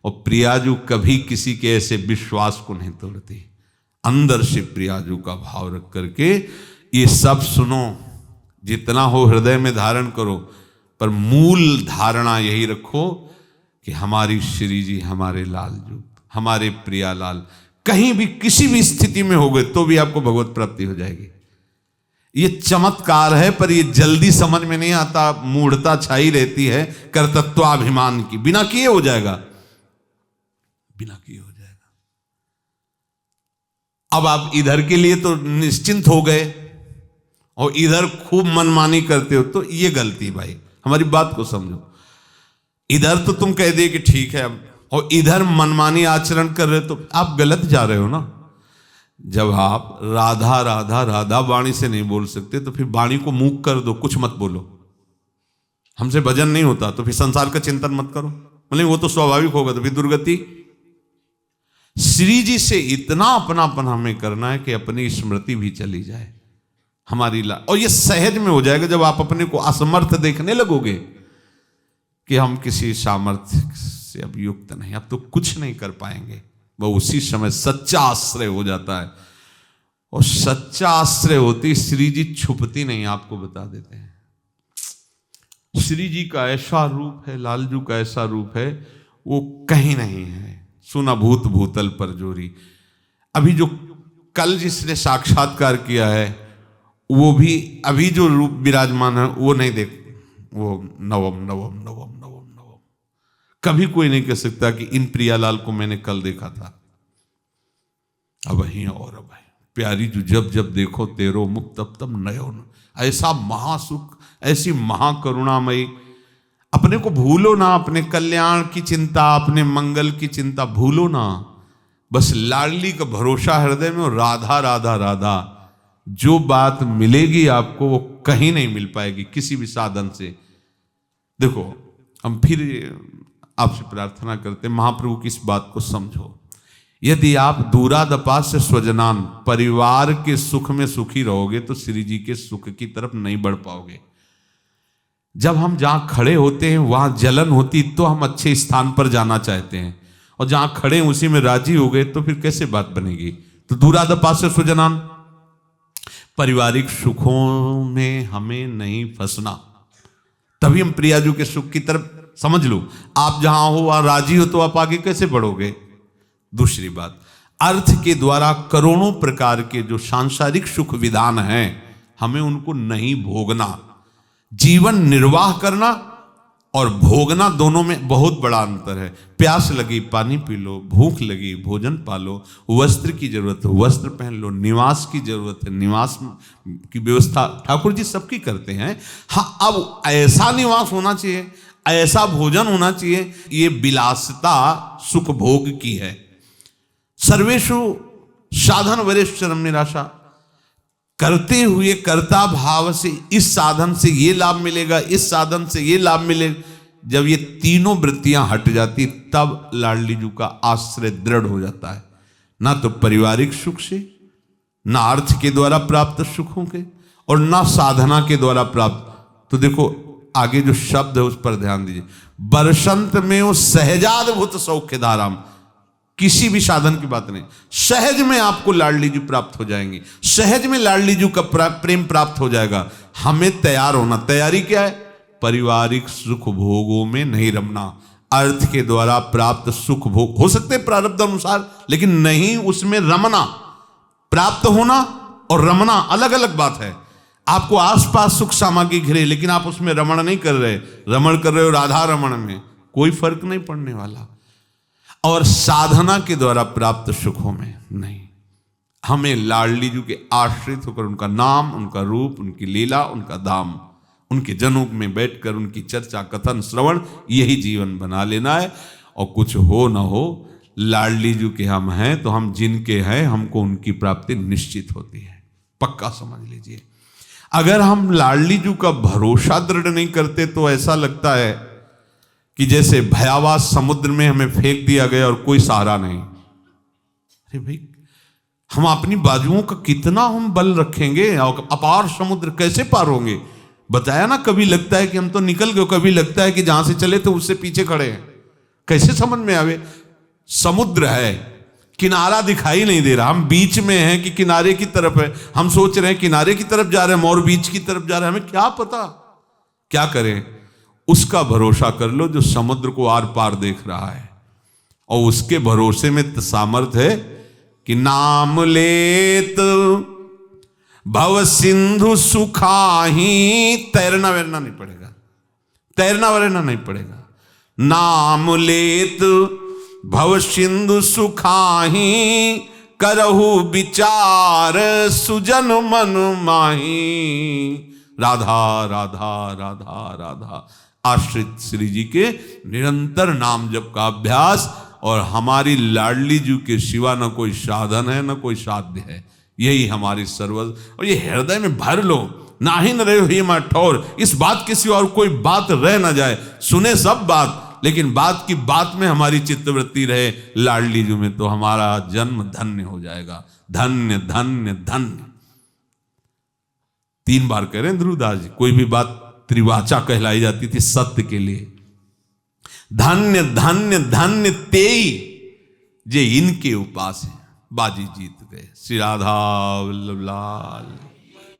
और प्रियाजू कभी किसी के ऐसे विश्वास को नहीं तोड़ती। अंदर से प्रियाजू का भाव रख करके ये सब सुनो, जितना हो हृदय में धारण करो, पर मूल धारणा यही रखो कि हमारी श्री जी, हमारे लाल जी, हमारे प्रियालाल कहीं भी किसी भी स्थिति में हो गए तो भी आपको भगवत प्राप्ति हो जाएगी। ये चमत्कार है, पर ये जल्दी समझ में नहीं आता, मूढ़ता छाई रहती है कर्तृत्वाभिमान की। बिना किए हो जाएगा, बिना किए हो जाएगा। अब आप इधर के लिए तो निश्चिंत हो गए और इधर खूब मनमानी करते हो, तो ये गलती भाई, हमारी बात को समझो। इधर तो तुम कह दे कि ठीक है, अब और इधर मनमानी आचरण कर रहे तो आप गलत जा रहे हो ना। जब आप राधा राधा राधा वाणी से नहीं बोल सकते तो फिर वाणी को मूक कर दो, कुछ मत बोलो। हमसे भजन नहीं होता तो फिर संसार का चिंतन मत करो, मतलब वो तो स्वाभाविक होगा, तो फिर दुर्गति। श्री जी से इतना अपनापन हमें करना है कि अपनी स्मृति भी चली जाए हमारी और ये सहज में हो जाएगा जब आप अपने को असमर्थ देखने लगोगे कि हम किसी सामर्थ्य से अब युक्त नहीं, अब तो कुछ नहीं कर पाएंगे। वह उसी समय सच्चा आश्रय हो जाता है, और सच्चा आश्रय होती श्री जी छुपती नहीं, आपको बता देते हैं। श्री जी का ऐसा रूप है, लालजू का ऐसा रूप है, वो कहीं नहीं है। सुना भूत भूतल पर जोरी। अभी जो कल जिसने साक्षात्कार किया है वो भी अभी जो रूप विराजमान है वो नहीं देख, वो नवम नवम नवम नवम नवम। कभी कोई नहीं कह सकता कि इन प्रियालाल को मैंने कल देखा था। अब ही और अब है प्यारी जो जब जब देखो तेरो मुख तब तब नयो न। ऐसा महासुख, ऐसी महाकरुणामयी। अपने को भूलो ना, अपने कल्याण की चिंता, अपने मंगल की चिंता भूलो ना। बस लाडली का भरोसा हृदय में, और राधा राधा राधा। जो बात मिलेगी आपको वो कहीं नहीं मिल पाएगी किसी भी साधन से। देखो हम फिर आपसे प्रार्थना करते हैं, महाप्रभु की इस बात को समझो। यदि आप दूरादपा से स्वजनान, परिवार के सुख में सुखी रहोगे तो श्री जी के सुख की तरफ नहीं बढ़ पाओगे। जब हम जहां खड़े होते हैं वहां जलन होती तो हम अच्छे स्थान पर जाना चाहते हैं, और जहां खड़े उसी में राजी हो गए तो फिर कैसे बात बनेगी। तो दूरादपा से स्वजनान, पारिवारिक सुखों में हमें नहीं फंसना, तभी हम प्रियाजू के सुख की तरफ। समझ लो, आप जहां हो वहां राजी हो तो आप आगे कैसे बढ़ोगे। दूसरी बात, अर्थ के द्वारा करोड़ों प्रकार के जो सांसारिक सुख विधान हैं हमें उनको नहीं भोगना। जीवन निर्वाह करना और भोगना दोनों में बहुत बड़ा अंतर है। प्यास लगी पानी पी लो, भूख लगी भोजन पालो, वस्त्र की जरूरत है वस्त्र पहन लो, निवास की जरूरत है निवास की व्यवस्था ठाकुर जी सबकी करते हैं। हाँ, अब ऐसा निवास होना चाहिए, ऐसा भोजन होना चाहिए, ये विलासिता सुख भोग की है। सर्वेषु साधन वरेश्वरम निराशा, करते हुए कर्ता भाव से इस साधन से ये लाभ मिलेगा, इस साधन से ये लाभ मिलेगा। जब ये तीनों वृत्तियां हट जाती तब लाडली जू का आश्रय दृढ़ हो जाता है। ना तो पारिवारिक सुख से, ना अर्थ के द्वारा प्राप्त सुखों के, और ना साधना के द्वारा प्राप्त। तो देखो आगे जो शब्द है उस पर ध्यान दीजिए। बरसंत में वो सहजाद्भुत सौख्य धाराम, किसी भी साधन की बात नहीं, सहज में आपको लाडली जी प्राप्त हो जाएंगी, सहज में लाडली जी का प्रेम प्राप्त हो जाएगा। हमें तैयार होना। तैयारी क्या है? पारिवारिक सुख भोगों में नहीं रमना। अर्थ के द्वारा प्राप्त सुख भोग हो सकते प्रारब्ध अनुसार, लेकिन नहीं उसमें रमना। प्राप्त होना और रमना अलग अलग बात है। आपको आसपास सुख सामग्री घिरे लेकिन आप उसमें रमण नहीं कर रहे, रमण कर रहे हो राधा रमण में, कोई फर्क नहीं पड़ने वाला। और साधना के द्वारा प्राप्त सुखों में नहीं। हमें लाडली जी के आश्रित होकर उनका नाम, उनका रूप, उनकी लीला, उनका धाम, उनके जनूप में बैठकर उनकी चर्चा कथन श्रवण, यही जीवन बना लेना है। और कुछ हो ना हो, लाडली जी के हम हैं तो हम जिनके हैं हमको उनकी प्राप्ति निश्चित होती है, पक्का समझ लीजिए। अगर हम लाडली जी का भरोसा दृढ़ नहीं करते तो ऐसा लगता है कि जैसे भयावह समुद्र में हमें फेंक दिया गया और कोई सहारा नहीं। अरे भाई, हम अपनी बाजुओं का कितना हम बल रखेंगे, अपार समुद्र कैसे पार होंगे। बताया ना, कभी लगता है कि हम तो निकल गए, कभी लगता है कि जहां से चले थे उससे पीछे खड़े हैं। कैसे समझ में आवे। समुद्र है, किनारा दिखाई नहीं दे रहा, हम बीच में हैं कि किनारे की तरफ है। हम सोच रहे हैं किनारे की तरफ जा रहे हैं, और बीच की तरफ जा रहे हैं, हमें क्या पता क्या करें। उसका भरोसा कर लो जो समुद्र को आर पार देख रहा है, और उसके भरोसे में सामर्थ्य है कि नाम लेत भव सिंधु सुखाही, तैरना वैरना नहीं पड़ेगा, तैरना वैरना नहीं पड़ेगा। नाम लेत भव सिंधु सुखाही, करहु विचार सुजन मन माही। राधा राधा राधा राधा। आश्रित श्री जी के निरंतर नाम जप का अभ्यास, और हमारी लाडली जी के सिवा न कोई साधन है न कोई साध्य है, यही हमारी सर्वस्व। और ये हृदय में भर लो, ना ही न रहे ही मैं ठोर, इस बात के सिवा और कोई बात रह न जाए। सुने सब बात, लेकिन बात की बात में हमारी चित्तवृत्ति रहे लाडली जी में, तो हमारा जन्म धन्य हो जाएगा। धन्य धन्य धन्य। 3 बार कह रहे हैं ध्रुवदास जी। कोई भी बात त्रिवाचा कहलाई जाती थी सत्य के लिए। धन्य धन्य धन्य तेई जे इनके उपास है, बाजी जीत गए। श्री राधा वल्लभ लाल।